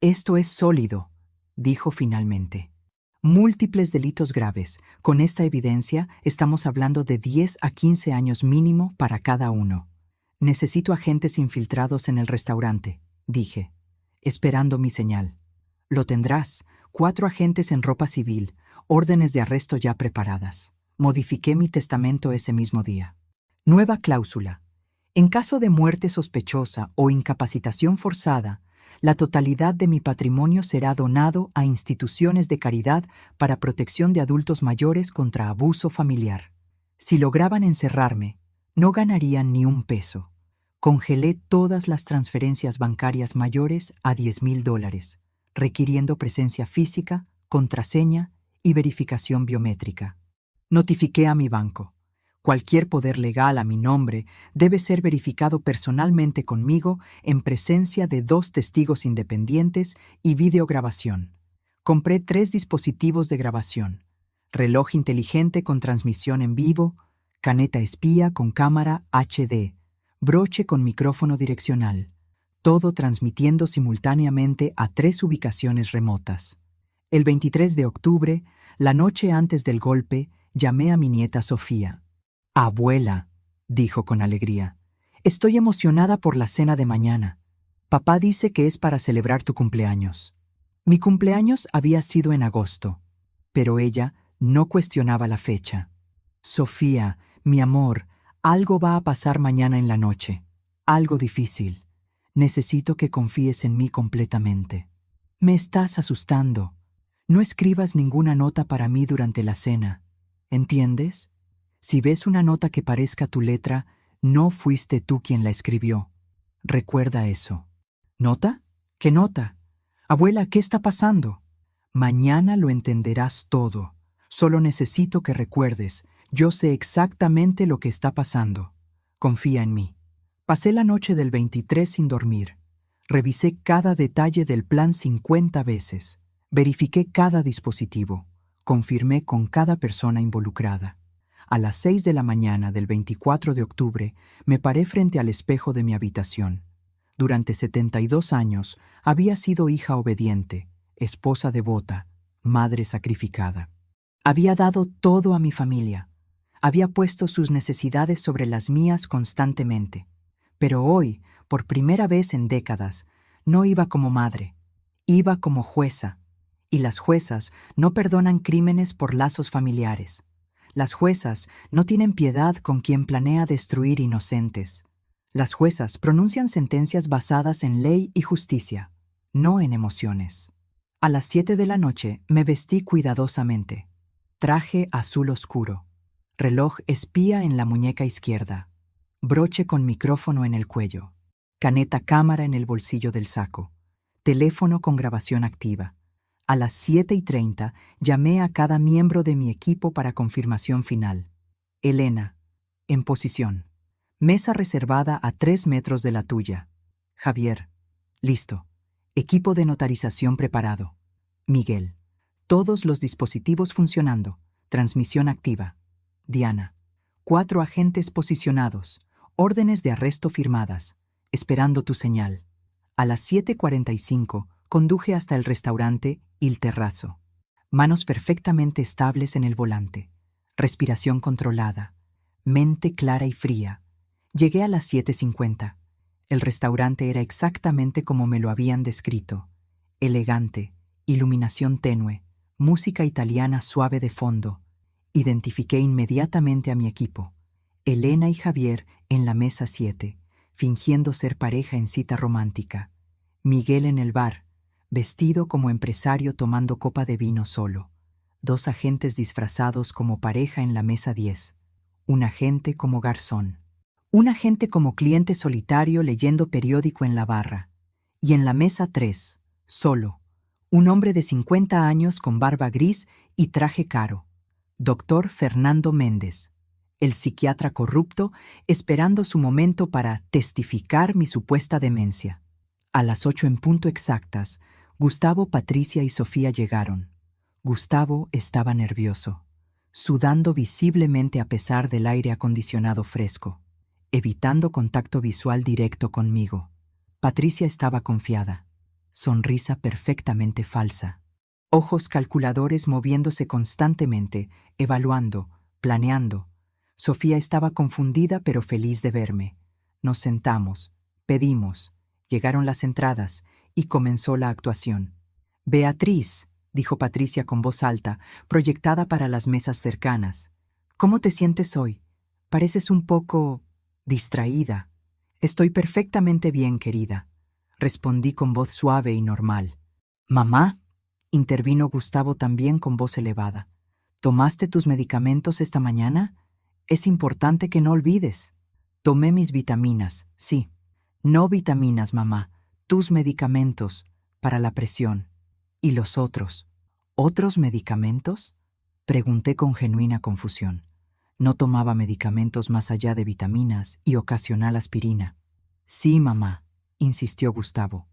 Esto es sólido, dijo finalmente. Múltiples delitos graves. Con esta evidencia estamos hablando de 10 a 15 años mínimo para cada uno. Necesito agentes infiltrados en el restaurante, dije, esperando mi señal. Lo tendrás. 4 agentes en ropa civil, órdenes de arresto ya preparadas. Modifiqué mi testamento ese mismo día. Nueva cláusula. En caso de muerte sospechosa o incapacitación forzada, la totalidad de mi patrimonio será donado a instituciones de caridad para protección de adultos mayores contra abuso familiar. Si lograban encerrarme, no ganarían ni un peso. Congelé todas las transferencias bancarias mayores a $10,000, requiriendo presencia física, contraseña y verificación biométrica. Notifiqué a mi banco. Cualquier poder legal a mi nombre debe ser verificado personalmente conmigo en presencia de 2 testigos independientes y videograbación. Compré 3 dispositivos de grabación: reloj inteligente con transmisión en vivo, caneta espía con cámara HD, broche con micrófono direccional, todo transmitiendo simultáneamente a 3 ubicaciones remotas. El 23 de octubre, la noche antes del golpe, llamé a mi nieta Sofía. «Abuela», dijo con alegría, «estoy emocionada por la cena de mañana. Papá dice que es para celebrar tu cumpleaños». Mi cumpleaños había sido en agosto, pero ella no cuestionaba la fecha. «Sofía, mi amor, algo va a pasar mañana en la noche. Algo difícil. Necesito que confíes en mí completamente». «Me estás asustando. No escribas ninguna nota para mí durante la cena. ¿Entiendes? Si ves una nota que parezca tu letra, no fuiste tú quien la escribió. Recuerda eso». «¿Nota? ¿Qué nota? Abuela, ¿qué está pasando?» «Mañana lo entenderás todo. Solo necesito que recuerdes, yo sé exactamente lo que está pasando. Confía en mí». Pasé la noche del 23 sin dormir. Revisé cada detalle del plan 50 veces. Verifiqué cada dispositivo. Confirmé con cada persona involucrada. A las 6 de la mañana del 24 de octubre me paré frente al espejo de mi habitación. Durante 72 años había sido hija obediente, esposa devota, madre sacrificada. Había dado todo a mi familia. Había puesto sus necesidades sobre las mías constantemente. Pero hoy, por primera vez en décadas, no iba como madre, iba como jueza. Y las juezas no perdonan crímenes por lazos familiares. Las juezas no tienen piedad con quien planea destruir inocentes. Las juezas pronuncian sentencias basadas en ley y justicia, no en emociones. A las 7 de la noche me vestí cuidadosamente. Traje azul oscuro, reloj espía en la muñeca izquierda, broche con micrófono en el cuello, caneta cámara en el bolsillo del saco, teléfono con grabación activa. A las 7:30 llamé a cada miembro de mi equipo para confirmación final. Elena, en posición. Mesa reservada a 3 metros de la tuya. Javier, listo. Equipo de notarización preparado. Miguel, todos los dispositivos funcionando. Transmisión activa. Diana, 4 agentes posicionados. Órdenes de arresto firmadas. Esperando tu señal. A las 7:45 conduje hasta el restaurante Il Terrazzo. Manos perfectamente estables en el volante. Respiración controlada. Mente clara y fría. Llegué a las 7:50. El restaurante era exactamente como me lo habían descrito. Elegante, iluminación tenue, música italiana suave de fondo. Identifiqué inmediatamente a mi equipo. Elena y Javier en la mesa 7, fingiendo ser pareja en cita romántica. Miguel en el bar, vestido como empresario tomando copa de vino solo. 2 agentes disfrazados como pareja en la mesa 10. Un agente como garzón. Un agente como cliente solitario leyendo periódico en la barra. Y en la mesa 3, solo, un hombre de 50 años con barba gris y traje caro. Doctor Fernando Méndez, el psiquiatra corrupto, esperando su momento para testificar mi supuesta demencia. A las 8 en punto exactas, Gustavo, Patricia y Sofía llegaron. Gustavo estaba nervioso, sudando visiblemente a pesar del aire acondicionado fresco, evitando contacto visual directo conmigo. Patricia estaba confiada, sonrisa perfectamente falsa, ojos calculadores moviéndose constantemente, evaluando, planeando. Sofía estaba confundida pero feliz de verme. Nos sentamos, pedimos, llegaron las entradas y comenzó la actuación. «Beatriz», dijo Patricia con voz alta, proyectada para las mesas cercanas. «¿Cómo te sientes hoy? Pareces un poco distraída». «Estoy perfectamente bien, querida», respondí con voz suave y normal. «Mamá», intervino Gustavo también con voz elevada. «¿Tomaste tus medicamentos esta mañana? Es importante que no olvides». «Tomé mis vitaminas, sí». «No vitaminas, mamá, tus medicamentos para la presión. ¿Y los otros? ¿Otros medicamentos?», pregunté con genuina confusión. No tomaba medicamentos más allá de vitaminas y ocasional aspirina. «Sí, mamá», insistió Gustavo.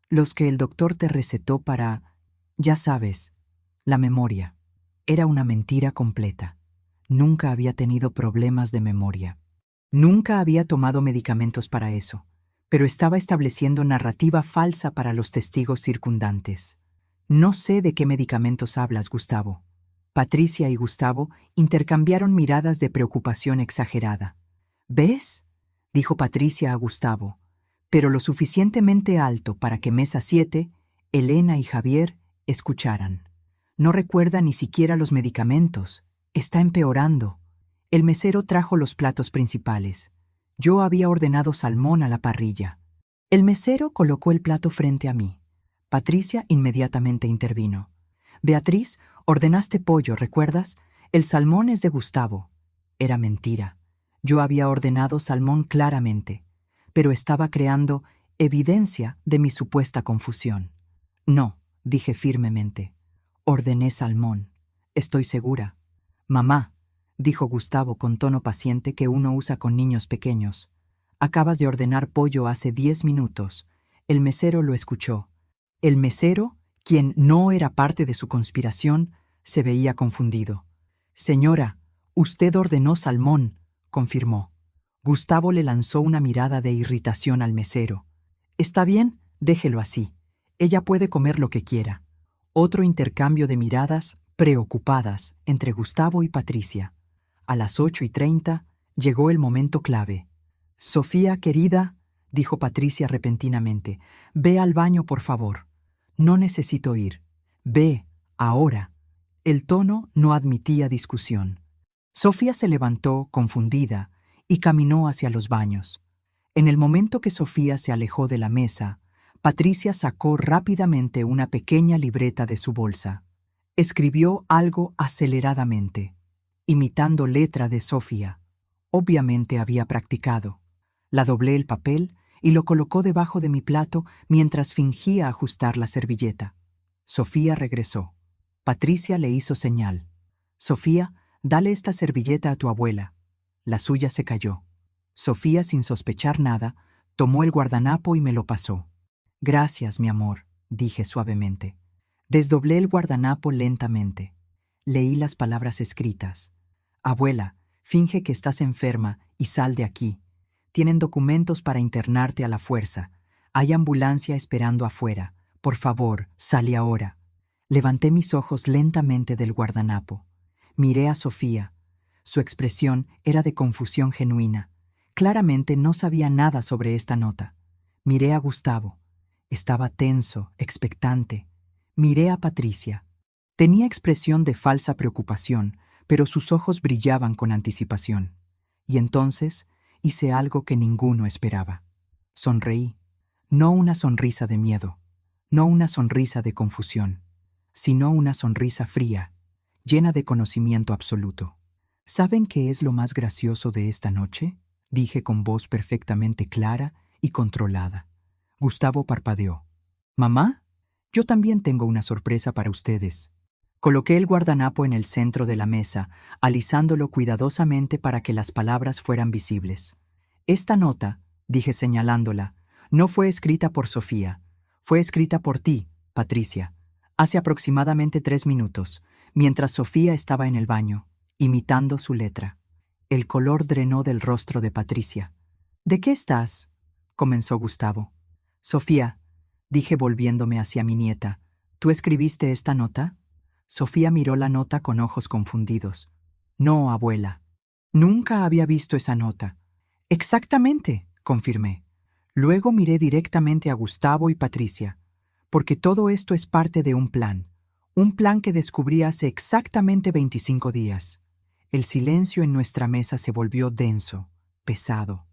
«Los que el doctor te recetó para, ya sabes, la memoria». Era una mentira completa. Nunca había tenido problemas de memoria. Nunca había tomado medicamentos para eso, pero estaba estableciendo narrativa falsa para los testigos circundantes. «No sé de qué medicamentos hablas, Gustavo». Patricia y Gustavo intercambiaron miradas de preocupación exagerada. «¿Ves?», dijo Patricia a Gustavo, pero lo suficientemente alto para que mesa 7, Elena y Javier, escucharan. «No recuerda ni siquiera los medicamentos. Está empeorando». El mesero trajo los platos principales. Yo había ordenado salmón a la parrilla. El mesero colocó el plato frente a mí. Patricia inmediatamente intervino. «Beatriz, ordenaste pollo, ¿recuerdas? El salmón es de Gustavo». Era mentira. Yo había ordenado salmón claramente, pero estaba creando evidencia de mi supuesta confusión. «No», dije firmemente. «Ordené salmón. Estoy segura». «Mamá», dijo Gustavo con tono paciente que uno usa con niños pequeños. «Acabas de ordenar pollo hace 10 minutos». El mesero lo escuchó. El mesero, quien no era parte de su conspiración, se veía confundido. «Señora, usted ordenó salmón», confirmó. Gustavo le lanzó una mirada de irritación al mesero. «Está bien, déjelo así. Ella puede comer lo que quiera». Otro intercambio de miradas preocupadas entre Gustavo y Patricia. A las 8:30 llegó el momento clave. «Sofía, querida», dijo Patricia repentinamente, «ve al baño, por favor». «No necesito ir. Ve, ahora». El tono no admitía discusión. Sofía se levantó, confundida, y caminó hacia los baños. En el momento que Sofía se alejó de la mesa, Patricia sacó rápidamente una pequeña libreta de su bolsa. Escribió algo aceleradamente, imitando letra de Sofía. Obviamente había practicado. La doblé el papel y lo colocó debajo de mi plato mientras fingía ajustar la servilleta. Sofía regresó. Patricia le hizo señal. «Sofía, dale esta servilleta a tu abuela». La suya se cayó. Sofía, sin sospechar nada, tomó el guardanapo y me lo pasó. «Gracias, mi amor», dije suavemente. Desdoblé el guardanapo lentamente. Leí las palabras escritas. «Abuela, finge que estás enferma y sal de aquí. Tienen documentos para internarte a la fuerza. Hay ambulancia esperando afuera. Por favor, sale ahora». Levanté mis ojos lentamente del guardanapo. Miré a Sofía. Su expresión era de confusión genuina. Claramente no sabía nada sobre esta nota. Miré a Gustavo. Estaba tenso, expectante. Miré a Patricia. Tenía expresión de falsa preocupación, pero sus ojos brillaban con anticipación. Y entonces hice algo que ninguno esperaba. Sonreí, no una sonrisa de miedo, no una sonrisa de confusión, sino una sonrisa fría, llena de conocimiento absoluto. ¿Saben qué es lo más gracioso de esta noche?, dije con voz perfectamente clara y controlada. Gustavo parpadeó. «¿Mamá? Yo también tengo una sorpresa para ustedes». Coloqué el guardanapo en el centro de la mesa, alisándolo cuidadosamente para que las palabras fueran visibles. «Esta nota», dije señalándola, «no fue escrita por Sofía. Fue escrita por ti, Patricia, hace aproximadamente 3 minutos, mientras Sofía estaba en el baño, imitando su letra». El color drenó del rostro de Patricia. «¿De qué estás?», comenzó Gustavo. «Sofía», dije volviéndome hacia mi nieta, «¿tú escribiste esta nota?». Sofía miró la nota con ojos confundidos. «No, abuela. Nunca había visto esa nota». «Exactamente», confirmé. Luego miré directamente a Gustavo y Patricia, porque todo esto es parte de un plan que descubrí hace exactamente 25 días. El silencio en nuestra mesa se volvió denso, pesado.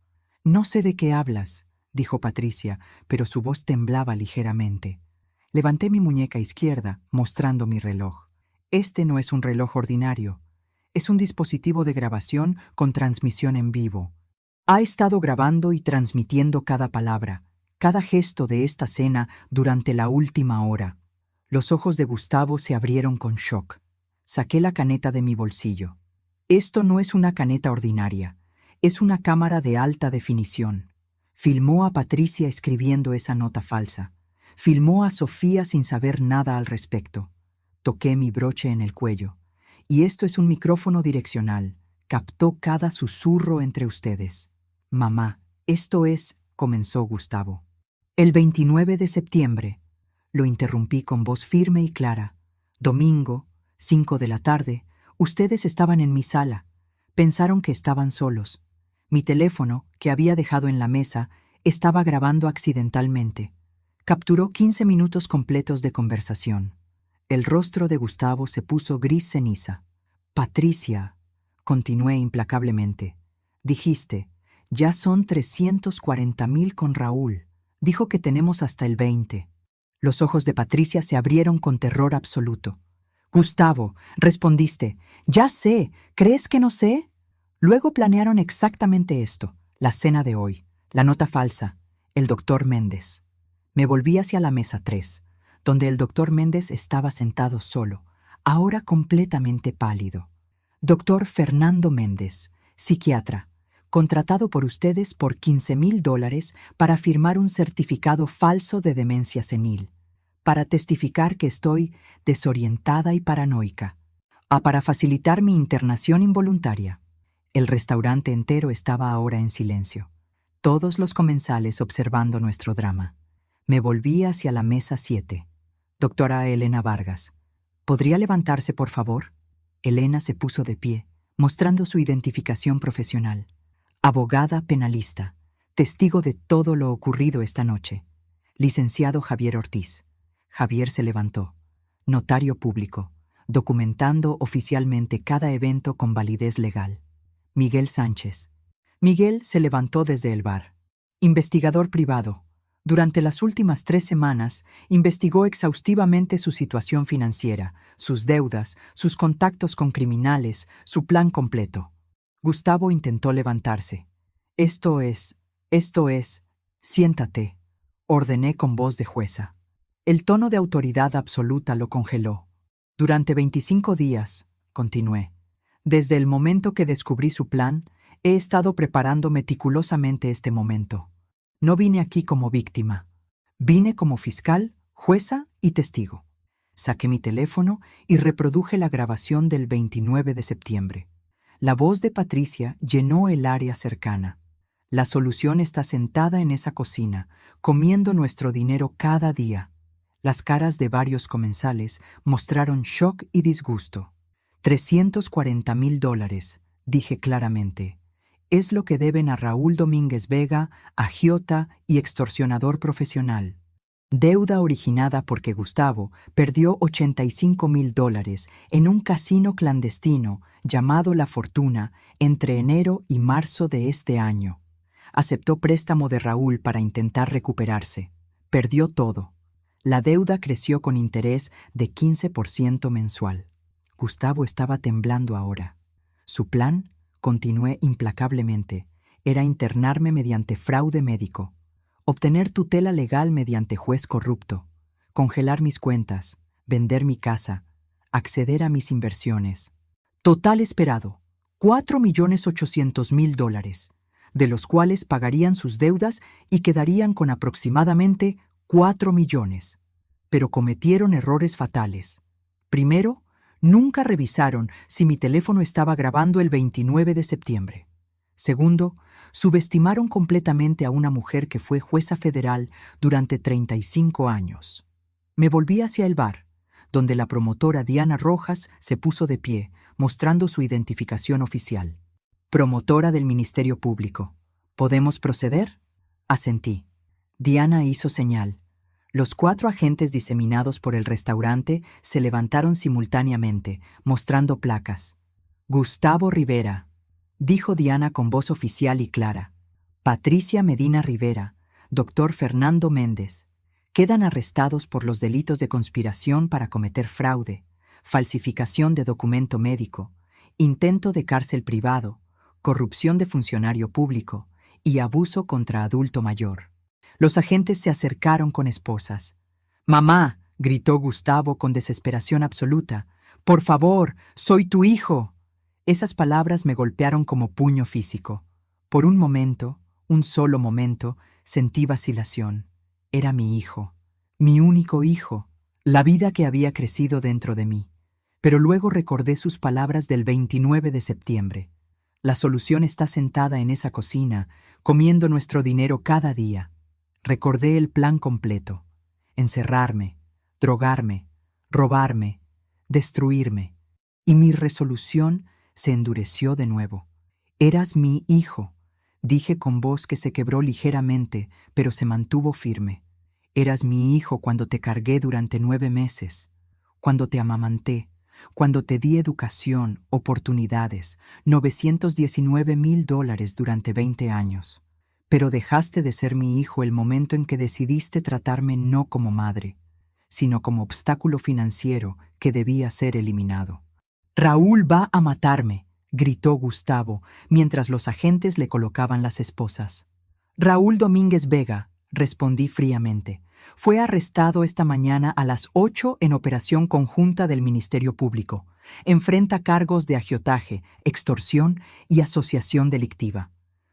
«No sé de qué hablas», dijo Patricia, pero su voz temblaba ligeramente. Levanté mi muñeca izquierda, mostrando mi reloj. Este no es un reloj ordinario. Es un dispositivo de grabación con transmisión en vivo. Ha estado grabando y transmitiendo cada palabra, cada gesto de esta cena durante la última hora. Los ojos de Gustavo se abrieron con shock. Saqué la caneta de mi bolsillo. Esto no es una caneta ordinaria. Es una cámara de alta definición. Filmó a Patricia escribiendo esa nota falsa. Filmó a Sofía sin saber nada al respecto. Toqué mi broche en el cuello. Y esto es un micrófono direccional. Captó cada susurro entre ustedes. «Mamá, esto es», comenzó Gustavo. «El 29 de septiembre», lo interrumpí con voz firme y clara. «Domingo, 5 de la tarde, ustedes estaban en mi sala. Pensaron que estaban solos. Mi teléfono, que había dejado en la mesa, estaba grabando accidentalmente. Capturó 15 minutos completos de conversación». El rostro de Gustavo se puso gris ceniza. «Patricia», continué implacablemente, «dijiste, ya son 340,000 con Raúl. Dijo que tenemos hasta el 20». Los ojos de Patricia se abrieron con terror absoluto. «Gustavo», respondiste, «ya sé, ¿crees que no sé?». Luego planearon exactamente esto, la cena de hoy, la nota falsa, el doctor Méndez. Me volví hacia la mesa 3, donde el doctor Méndez estaba sentado solo, ahora completamente pálido. «Doctor Fernando Méndez, psiquiatra, contratado por ustedes por $15,000 para firmar un certificado falso de demencia senil, para testificar que estoy desorientada y paranoica, para facilitar mi internación involuntaria». El restaurante entero estaba ahora en silencio, todos los comensales observando nuestro drama. Me volví hacia la mesa 7. «Doctora Elena Vargas, ¿podría levantarse, por favor?». Elena se puso de pie, mostrando su identificación profesional. «Abogada penalista, testigo de todo lo ocurrido esta noche. Licenciado Javier Ortiz». Javier se levantó. «Notario público, documentando oficialmente cada evento con validez legal. Miguel Sánchez». Miguel se levantó desde el bar. «Investigador privado. Durante las últimas 3 semanas, investigó exhaustivamente su situación financiera, sus deudas, sus contactos con criminales, su plan completo». Gustavo intentó levantarse. Esto es, siéntate», ordené con voz de jueza. El tono de autoridad absoluta lo congeló. «Durante 25 días», continué, «desde el momento que descubrí su plan, he estado preparando meticulosamente este momento. No vine aquí como víctima. Vine como fiscal, jueza y testigo». Saqué mi teléfono y reproduje la grabación del 29 de septiembre. La voz de Patricia llenó el área cercana. «La solución está sentada en esa cocina, comiendo nuestro dinero cada día». Las caras de varios comensales mostraron shock y disgusto. $340,000, dije claramente. «Es lo que deben a Raúl Domínguez Vega, agiota y extorsionador profesional». Deuda originada porque Gustavo perdió $85,000 en un casino clandestino llamado La Fortuna entre enero y marzo de este año. Aceptó préstamo de Raúl para intentar recuperarse. Perdió todo. La deuda creció con interés de 15% mensual. Gustavo estaba temblando ahora. Su plan, continué implacablemente, era internarme mediante fraude médico, obtener tutela legal mediante juez corrupto, congelar mis cuentas, vender mi casa, acceder a mis inversiones. Total esperado, $4,800,000, de los cuales pagarían sus deudas y quedarían con aproximadamente 4 millones. Pero cometieron errores fatales. Primero, nunca revisaron si mi teléfono estaba grabando el 29 de septiembre. Segundo, subestimaron completamente a una mujer que fue jueza federal durante 35 años. Me volví hacia el bar, donde la promotora Diana Rojas se puso de pie, mostrando su identificación oficial. Promotora del Ministerio Público. ¿Podemos proceder? Asentí. Diana hizo señal. Los 4 agentes diseminados por el restaurante se levantaron simultáneamente, mostrando placas. Gustavo Rivera, dijo Diana con voz oficial y clara. Patricia Medina Rivera, Dr. Fernando Méndez, quedan arrestados por los delitos de conspiración para cometer fraude, falsificación de documento médico, intento de cárcel privado, corrupción de funcionario público y abuso contra adulto mayor. Los agentes se acercaron con esposas. «¡Mamá!», gritó Gustavo con desesperación absoluta. «¡Por favor, soy tu hijo!». Esas palabras me golpearon como puño físico. Por un momento, un solo momento, sentí vacilación. Era mi hijo, mi único hijo, la vida que había crecido dentro de mí. Pero luego recordé sus palabras del 29 de septiembre. La solución está sentada en esa cocina, comiendo nuestro dinero cada día. Recordé el plan completo: encerrarme, drogarme, robarme, destruirme. Y mi resolución se endureció de nuevo. «Eras mi hijo», dije con voz que se quebró ligeramente, pero se mantuvo firme. «Eras mi hijo cuando te cargué durante 9 meses, cuando te amamanté, cuando te di educación, oportunidades, $919,000 durante 20 años. Pero dejaste de ser mi hijo el momento en que decidiste tratarme no como madre, sino como obstáculo financiero que debía ser eliminado». «Raúl va a matarme», gritó Gustavo, mientras los agentes le colocaban las esposas. «Raúl Domínguez Vega», respondí fríamente. «Fue arrestado esta mañana a las 8 en operación conjunta del Ministerio Público. Enfrenta cargos de agiotaje, extorsión y asociación delictiva.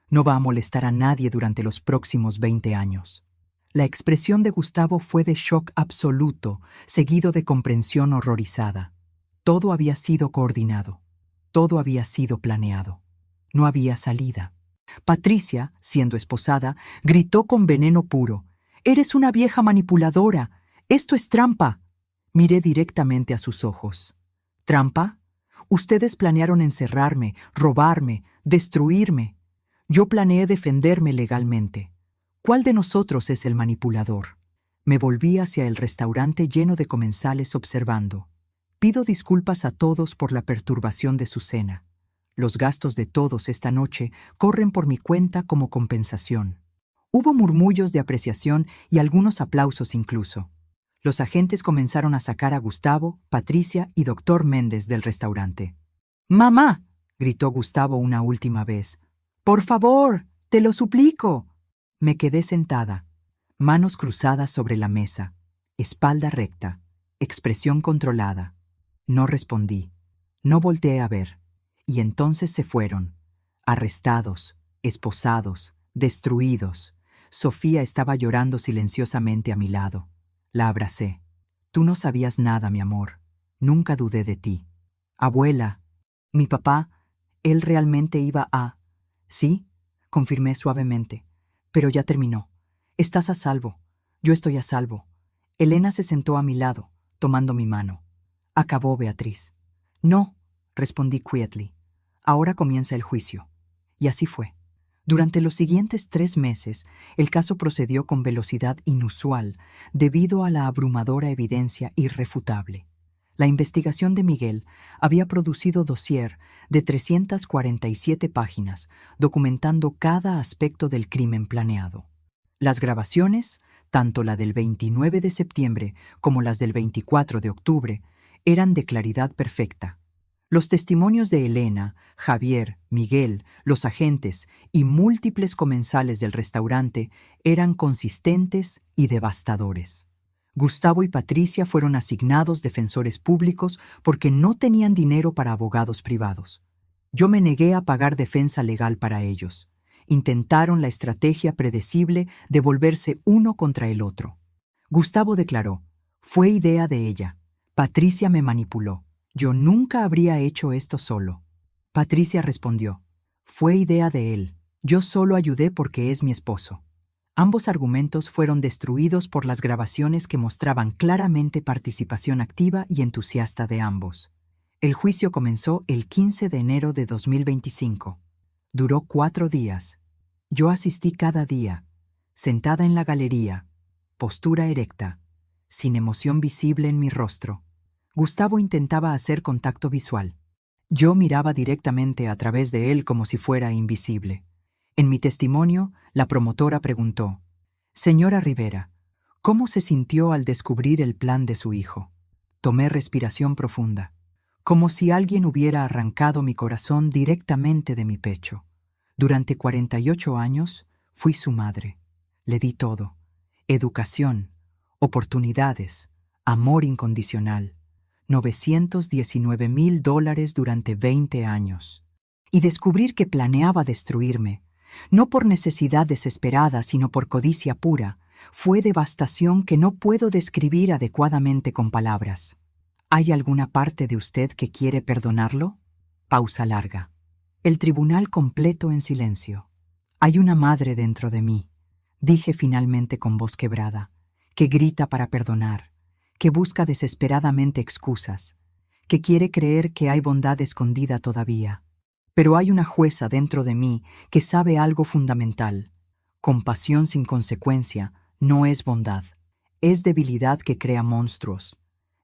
No va a molestar a nadie durante los próximos 20 años». La expresión de Gustavo fue de shock absoluto, seguido de comprensión horrorizada. Todo había sido coordinado. Todo había sido planeado. No había salida. Patricia, siendo esposada, gritó con veneno puro: «¡Eres una vieja manipuladora! ¡Esto es trampa!». Miré directamente a sus ojos. «¿Trampa? Ustedes planearon encerrarme, robarme, destruirme. Yo planeé defenderme legalmente. ¿Cuál de nosotros es el manipulador?». Me volví hacia el restaurante lleno de comensales observando. Pido disculpas a todos por la perturbación de su cena. Los gastos de todos esta noche corren por mi cuenta como compensación. Hubo murmullos de apreciación y algunos aplausos incluso. Los agentes comenzaron a sacar a Gustavo, Patricia y Dr. Méndez del restaurante. «¡Mamá!», gritó Gustavo una última vez. «¡Por favor, te lo suplico!». Me quedé sentada, manos cruzadas sobre la mesa, espalda recta, expresión controlada. No respondí, no volteé a ver, y entonces se fueron, arrestados, esposados, destruidos. Sofía estaba llorando silenciosamente a mi lado. La abracé. «Tú no sabías nada, mi amor. Nunca dudé de ti. Abuela, mi papá, él realmente iba a...». «Sí», confirmé suavemente, «pero ya terminó. Estás a salvo. Yo estoy a salvo». Elena se sentó a mi lado, tomando mi mano. «Acabó, Beatriz». «No», respondí quietly. «Ahora comienza el juicio». Y así fue. Durante los siguientes 3 meses, el caso procedió con velocidad inusual debido a la abrumadora evidencia irrefutable. La investigación de Miguel había producido dossier de 347 páginas, documentando cada aspecto del crimen planeado. Las grabaciones, tanto la del 29 de septiembre como las del 24 de octubre, eran de claridad perfecta. Los testimonios de Elena, Javier, Miguel, los agentes y múltiples comensales del restaurante eran consistentes y devastadores. Gustavo y Patricia fueron asignados defensores públicos porque no tenían dinero para abogados privados. Yo me negué a pagar defensa legal para ellos. Intentaron la estrategia predecible de volverse uno contra el otro. Gustavo declaró: «Fue idea de ella. Patricia me manipuló. Yo nunca habría hecho esto solo». Patricia respondió: «Fue idea de él. Yo solo ayudé porque es mi esposo». Ambos argumentos fueron destruidos por las grabaciones que mostraban claramente participación activa y entusiasta de ambos. El juicio comenzó el 15 de enero de 2025. Duró 4 días. Yo asistí cada día, sentada en la galería, postura erecta, sin emoción visible en mi rostro. Gustavo intentaba hacer contacto visual. Yo miraba directamente a través de él como si fuera invisible. En mi testimonio, la promotora preguntó: «Señora Rivera, ¿cómo se sintió al descubrir el plan de su hijo?». Tomé respiración profunda, como si alguien hubiera arrancado mi corazón directamente de mi pecho. Durante 48 años fui su madre. Le di todo: educación, oportunidades, amor incondicional. $919,000 durante 20 años. Y descubrir que planeaba destruirme, no por necesidad desesperada, sino por codicia pura, fue devastación que no puedo describir adecuadamente con palabras. ¿Hay alguna parte de usted que quiere perdonarlo? Pausa larga. El tribunal completo en silencio. Hay una madre dentro de mí, dije finalmente con voz quebrada, que grita para perdonar, que busca desesperadamente excusas, que quiere creer que hay bondad escondida todavía. Pero hay una jueza dentro de mí que sabe algo fundamental. Compasión sin consecuencia no es bondad. Es debilidad que crea monstruos.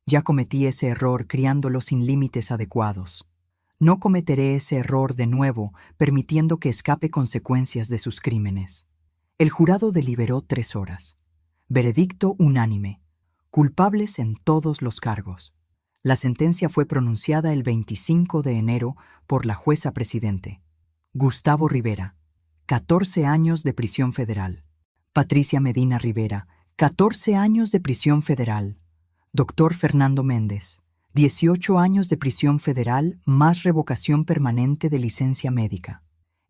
Ya cometí ese error criándolos sin límites adecuados. No cometeré ese error de nuevo, permitiendo que escape consecuencias de sus crímenes. El jurado deliberó 3 horas. Veredicto unánime: culpables en todos los cargos. La sentencia fue pronunciada el 25 de enero por la jueza presidente. Gustavo Rivera, 14 años de prisión federal. Patricia Medina Rivera, 14 años de prisión federal. Dr. Fernando Méndez, 18 años de prisión federal más revocación permanente de licencia médica.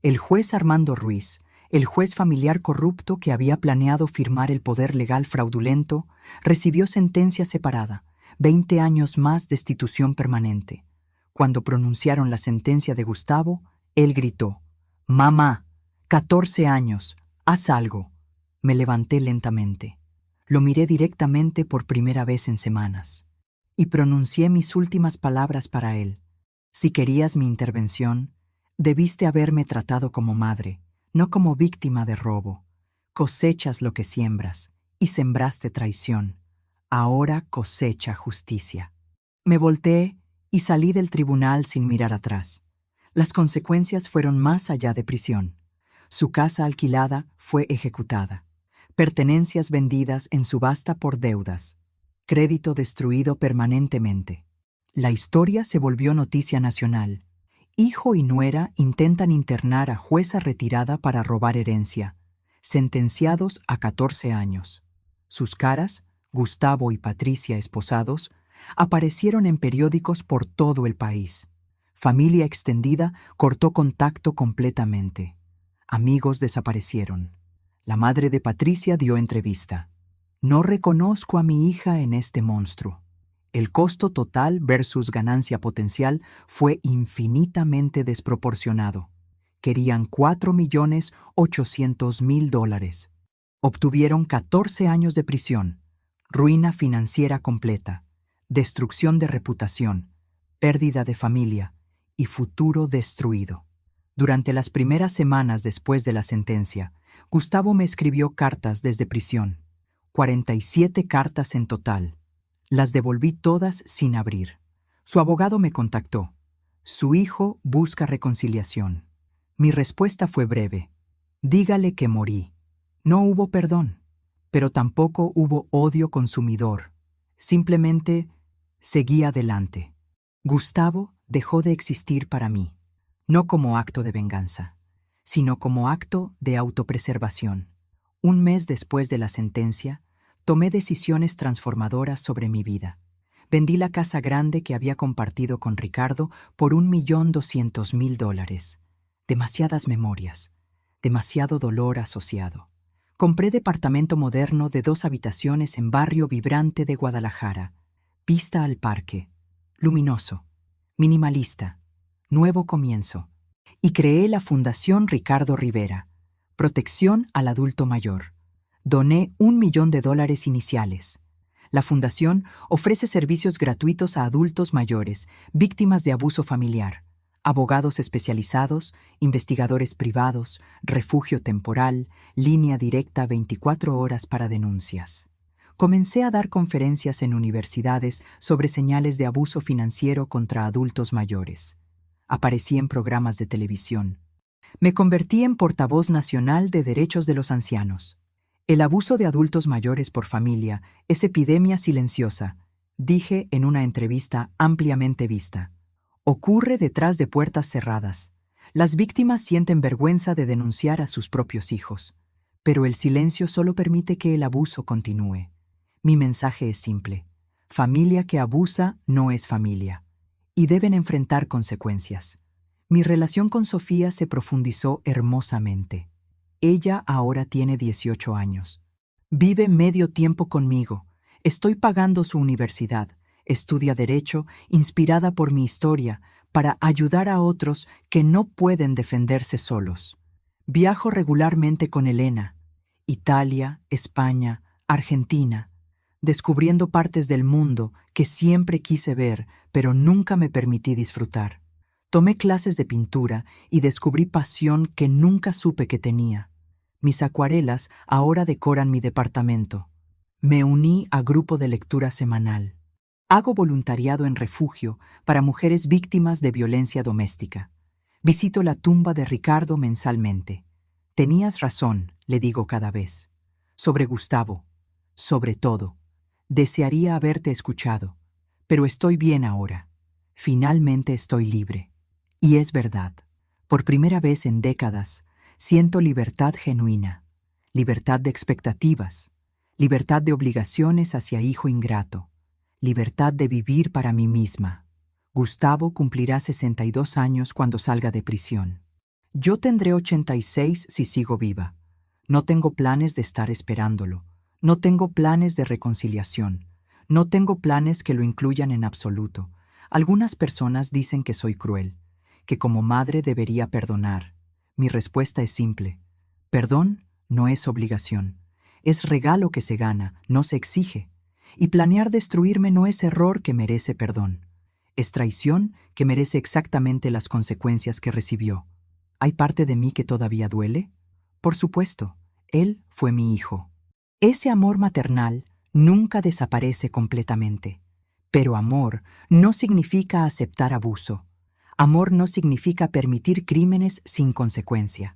El juez Armando Ruiz, el juez familiar corrupto que había planeado firmar el poder legal fraudulento, recibió sentencia separada, 20 años más de destitución permanente. Cuando pronunciaron la sentencia de Gustavo, él gritó: «Mamá, 14 años, haz algo». Me levanté lentamente. Lo miré directamente por primera vez en semanas. Y pronuncié mis últimas palabras para él. «Si querías mi intervención, debiste haberme tratado como madre, no como víctima de robo. Cosechas lo que siembras, y sembraste traición. Ahora cosecha justicia». Me volteé y salí del tribunal sin mirar atrás. Las consecuencias fueron más allá de prisión. Su casa alquilada fue ejecutada. Pertenencias vendidas en subasta por deudas. Crédito destruido permanentemente. La historia se volvió noticia nacional. Hijo y nuera intentan internar a jueza retirada para robar herencia. Sentenciados a 14 años. Sus caras, Gustavo y Patricia esposados, aparecieron en periódicos por todo el país. Familia extendida cortó contacto completamente. Amigos desaparecieron. La madre de Patricia dio entrevista. «No reconozco a mi hija en este monstruo». El costo total versus ganancia potencial fue infinitamente desproporcionado. Querían $4,800,000. Obtuvieron 14 años de prisión, ruina financiera completa, destrucción de reputación, pérdida de familia y futuro destruido. Durante las primeras semanas después de la sentencia, Gustavo me escribió cartas desde prisión. 47 cartas en total. Las devolví todas sin abrir. Su abogado me contactó. Su hijo busca reconciliación. Mi respuesta fue breve. Dígale que morí. No hubo perdón, pero tampoco hubo odio consumidor. Simplemente seguí adelante. Gustavo dejó de existir para mí, no como acto de venganza, sino como acto de autopreservación. Un mes después de la sentencia, tomé decisiones transformadoras sobre mi vida. Vendí la casa grande que había compartido con Ricardo por $1.200.000. Demasiadas memorias, demasiado dolor asociado. Compré departamento moderno de 2 habitaciones en barrio vibrante de Guadalajara, vista al parque, luminoso, minimalista, nuevo comienzo. Y creé la Fundación Ricardo Rivera, protección al adulto mayor. Doné $1 millón iniciales. La fundación ofrece servicios gratuitos a adultos mayores, víctimas de abuso familiar, abogados especializados, investigadores privados, refugio temporal, línea directa 24 horas para denuncias. Comencé a dar conferencias en universidades sobre señales de abuso financiero contra adultos mayores. Aparecí en programas de televisión. Me convertí en portavoz nacional de derechos de los ancianos. El abuso de adultos mayores por familia es epidemia silenciosa, dije en una entrevista ampliamente vista. Ocurre detrás de puertas cerradas. Las víctimas sienten vergüenza de denunciar a sus propios hijos, pero el silencio solo permite que el abuso continúe. Mi mensaje es simple. Familia que abusa no es familia, y deben enfrentar consecuencias. Mi relación con Sofía se profundizó hermosamente. Ella ahora tiene 18 años. Vive medio tiempo conmigo. Estoy pagando su universidad. Estudia Derecho, inspirada por mi historia, para ayudar a otros que no pueden defenderse solos. Viajo regularmente con Elena. Italia, España, Argentina, descubriendo partes del mundo que siempre quise ver, pero nunca me permití disfrutar. Tomé clases de pintura y descubrí pasión que nunca supe que tenía. Mis acuarelas ahora decoran mi departamento. Me uní a grupo de lectura semanal. Hago voluntariado en refugio para mujeres víctimas de violencia doméstica. Visito la tumba de Ricardo mensalmente. Tenías razón, le digo cada vez. Sobre Gustavo, sobre todo. Desearía haberte escuchado, pero estoy bien ahora. Finalmente estoy libre. Y es verdad, por primera vez en décadas, siento libertad genuina, libertad de expectativas, libertad de obligaciones hacia hijo ingrato, libertad de vivir para mí misma. Gustavo cumplirá 62 años cuando salga de prisión. Yo tendré 86 si sigo viva. No tengo planes de estar esperándolo. No tengo planes de reconciliación. No tengo planes que lo incluyan en absoluto. Algunas personas dicen que soy cruel, que como madre debería perdonar. Mi respuesta es simple. Perdón no es obligación. Es regalo que se gana, no se exige. Y planear destruirme no es error que merece perdón. Es traición que merece exactamente las consecuencias que recibió. ¿Hay parte de mí que todavía duele? Por supuesto, él fue mi hijo. Ese amor maternal nunca desaparece completamente. Pero amor no significa aceptar abuso. Amor no significa permitir crímenes sin consecuencia.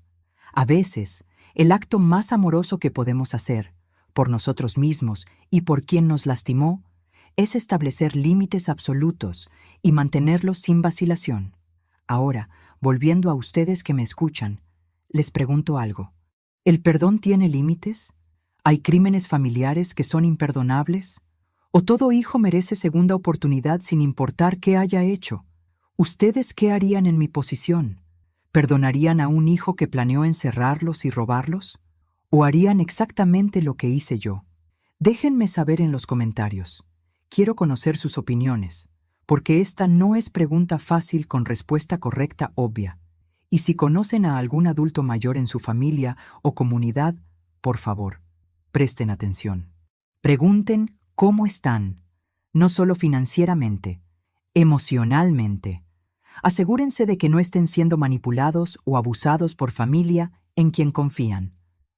A veces, el acto más amoroso que podemos hacer, por nosotros mismos y por quien nos lastimó, es establecer límites absolutos y mantenerlos sin vacilación. Ahora, volviendo a ustedes que me escuchan, les pregunto algo. ¿El perdón tiene límites? ¿Hay crímenes familiares que son imperdonables? ¿O todo hijo merece segunda oportunidad sin importar qué haya hecho? ¿Ustedes qué harían en mi posición? ¿Perdonarían a un hijo que planeó encerrarlos y robarlos? ¿O harían exactamente lo que hice yo? Déjenme saber en los comentarios. Quiero conocer sus opiniones, porque esta no es pregunta fácil con respuesta correcta obvia. Y si conocen a algún adulto mayor en su familia o comunidad, por favor, presten atención. Pregunten cómo están, no solo financieramente, emocionalmente. Asegúrense de que no estén siendo manipulados o abusados por familia en quien confían.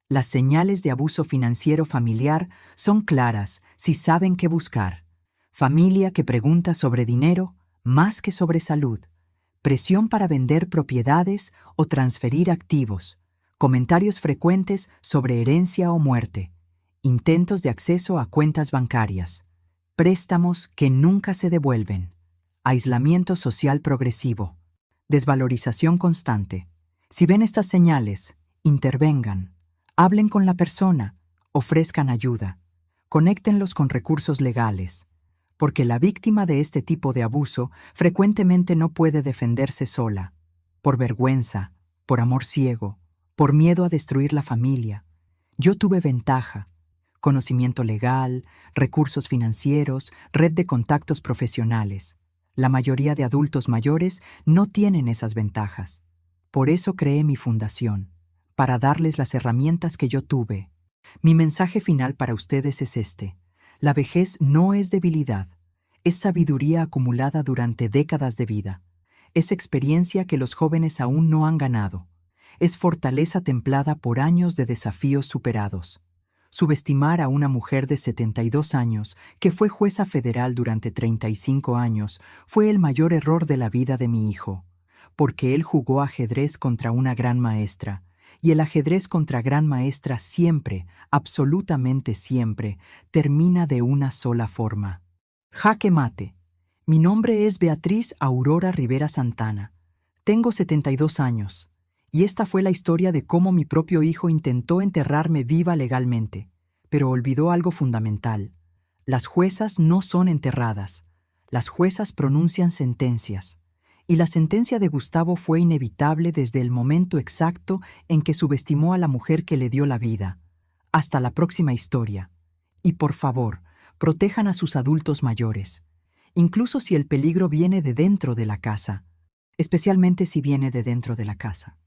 Las señales de abuso financiero familiar son claras si saben qué buscar. Familia que pregunta sobre dinero más que sobre salud. Presión para vender propiedades o transferir activos. Comentarios frecuentes sobre herencia o muerte. Intentos de acceso a cuentas bancarias. Préstamos que nunca se devuelven. Aislamiento social progresivo. Desvalorización constante. Si ven estas señales, intervengan. Hablen con la persona. Ofrezcan ayuda. Conéctenlos con recursos legales. Porque la víctima de este tipo de abuso frecuentemente no puede defenderse sola. Por vergüenza, por amor ciego, por miedo a destruir la familia. Yo tuve ventaja. Conocimiento legal, recursos financieros, red de contactos profesionales. La mayoría de adultos mayores no tienen esas ventajas. Por eso creé mi fundación, para darles las herramientas que yo tuve. Mi mensaje final para ustedes es este. La vejez no es debilidad, es sabiduría acumulada durante décadas de vida. Es experiencia que los jóvenes aún no han ganado. Es fortaleza templada por años de desafíos superados. Subestimar a una mujer de 72 años, que fue jueza federal durante 35 años, fue el mayor error de la vida de mi hijo, porque él jugó ajedrez contra una gran maestra, y el ajedrez contra gran maestra siempre, absolutamente siempre, termina de una sola forma. Jaque mate. Mi nombre es Beatriz Aurora Rivera Santana. Tengo 72 años. Y esta fue la historia de cómo mi propio hijo intentó enterrarme viva legalmente, pero olvidó algo fundamental. Las juezas no son enterradas. Las juezas pronuncian sentencias. Y la sentencia de Gustavo fue inevitable desde el momento exacto en que subestimó a la mujer que le dio la vida. Hasta la próxima historia. Y por favor, protejan a sus adultos mayores, incluso si el peligro viene de dentro de la casa, especialmente si viene de dentro de la casa.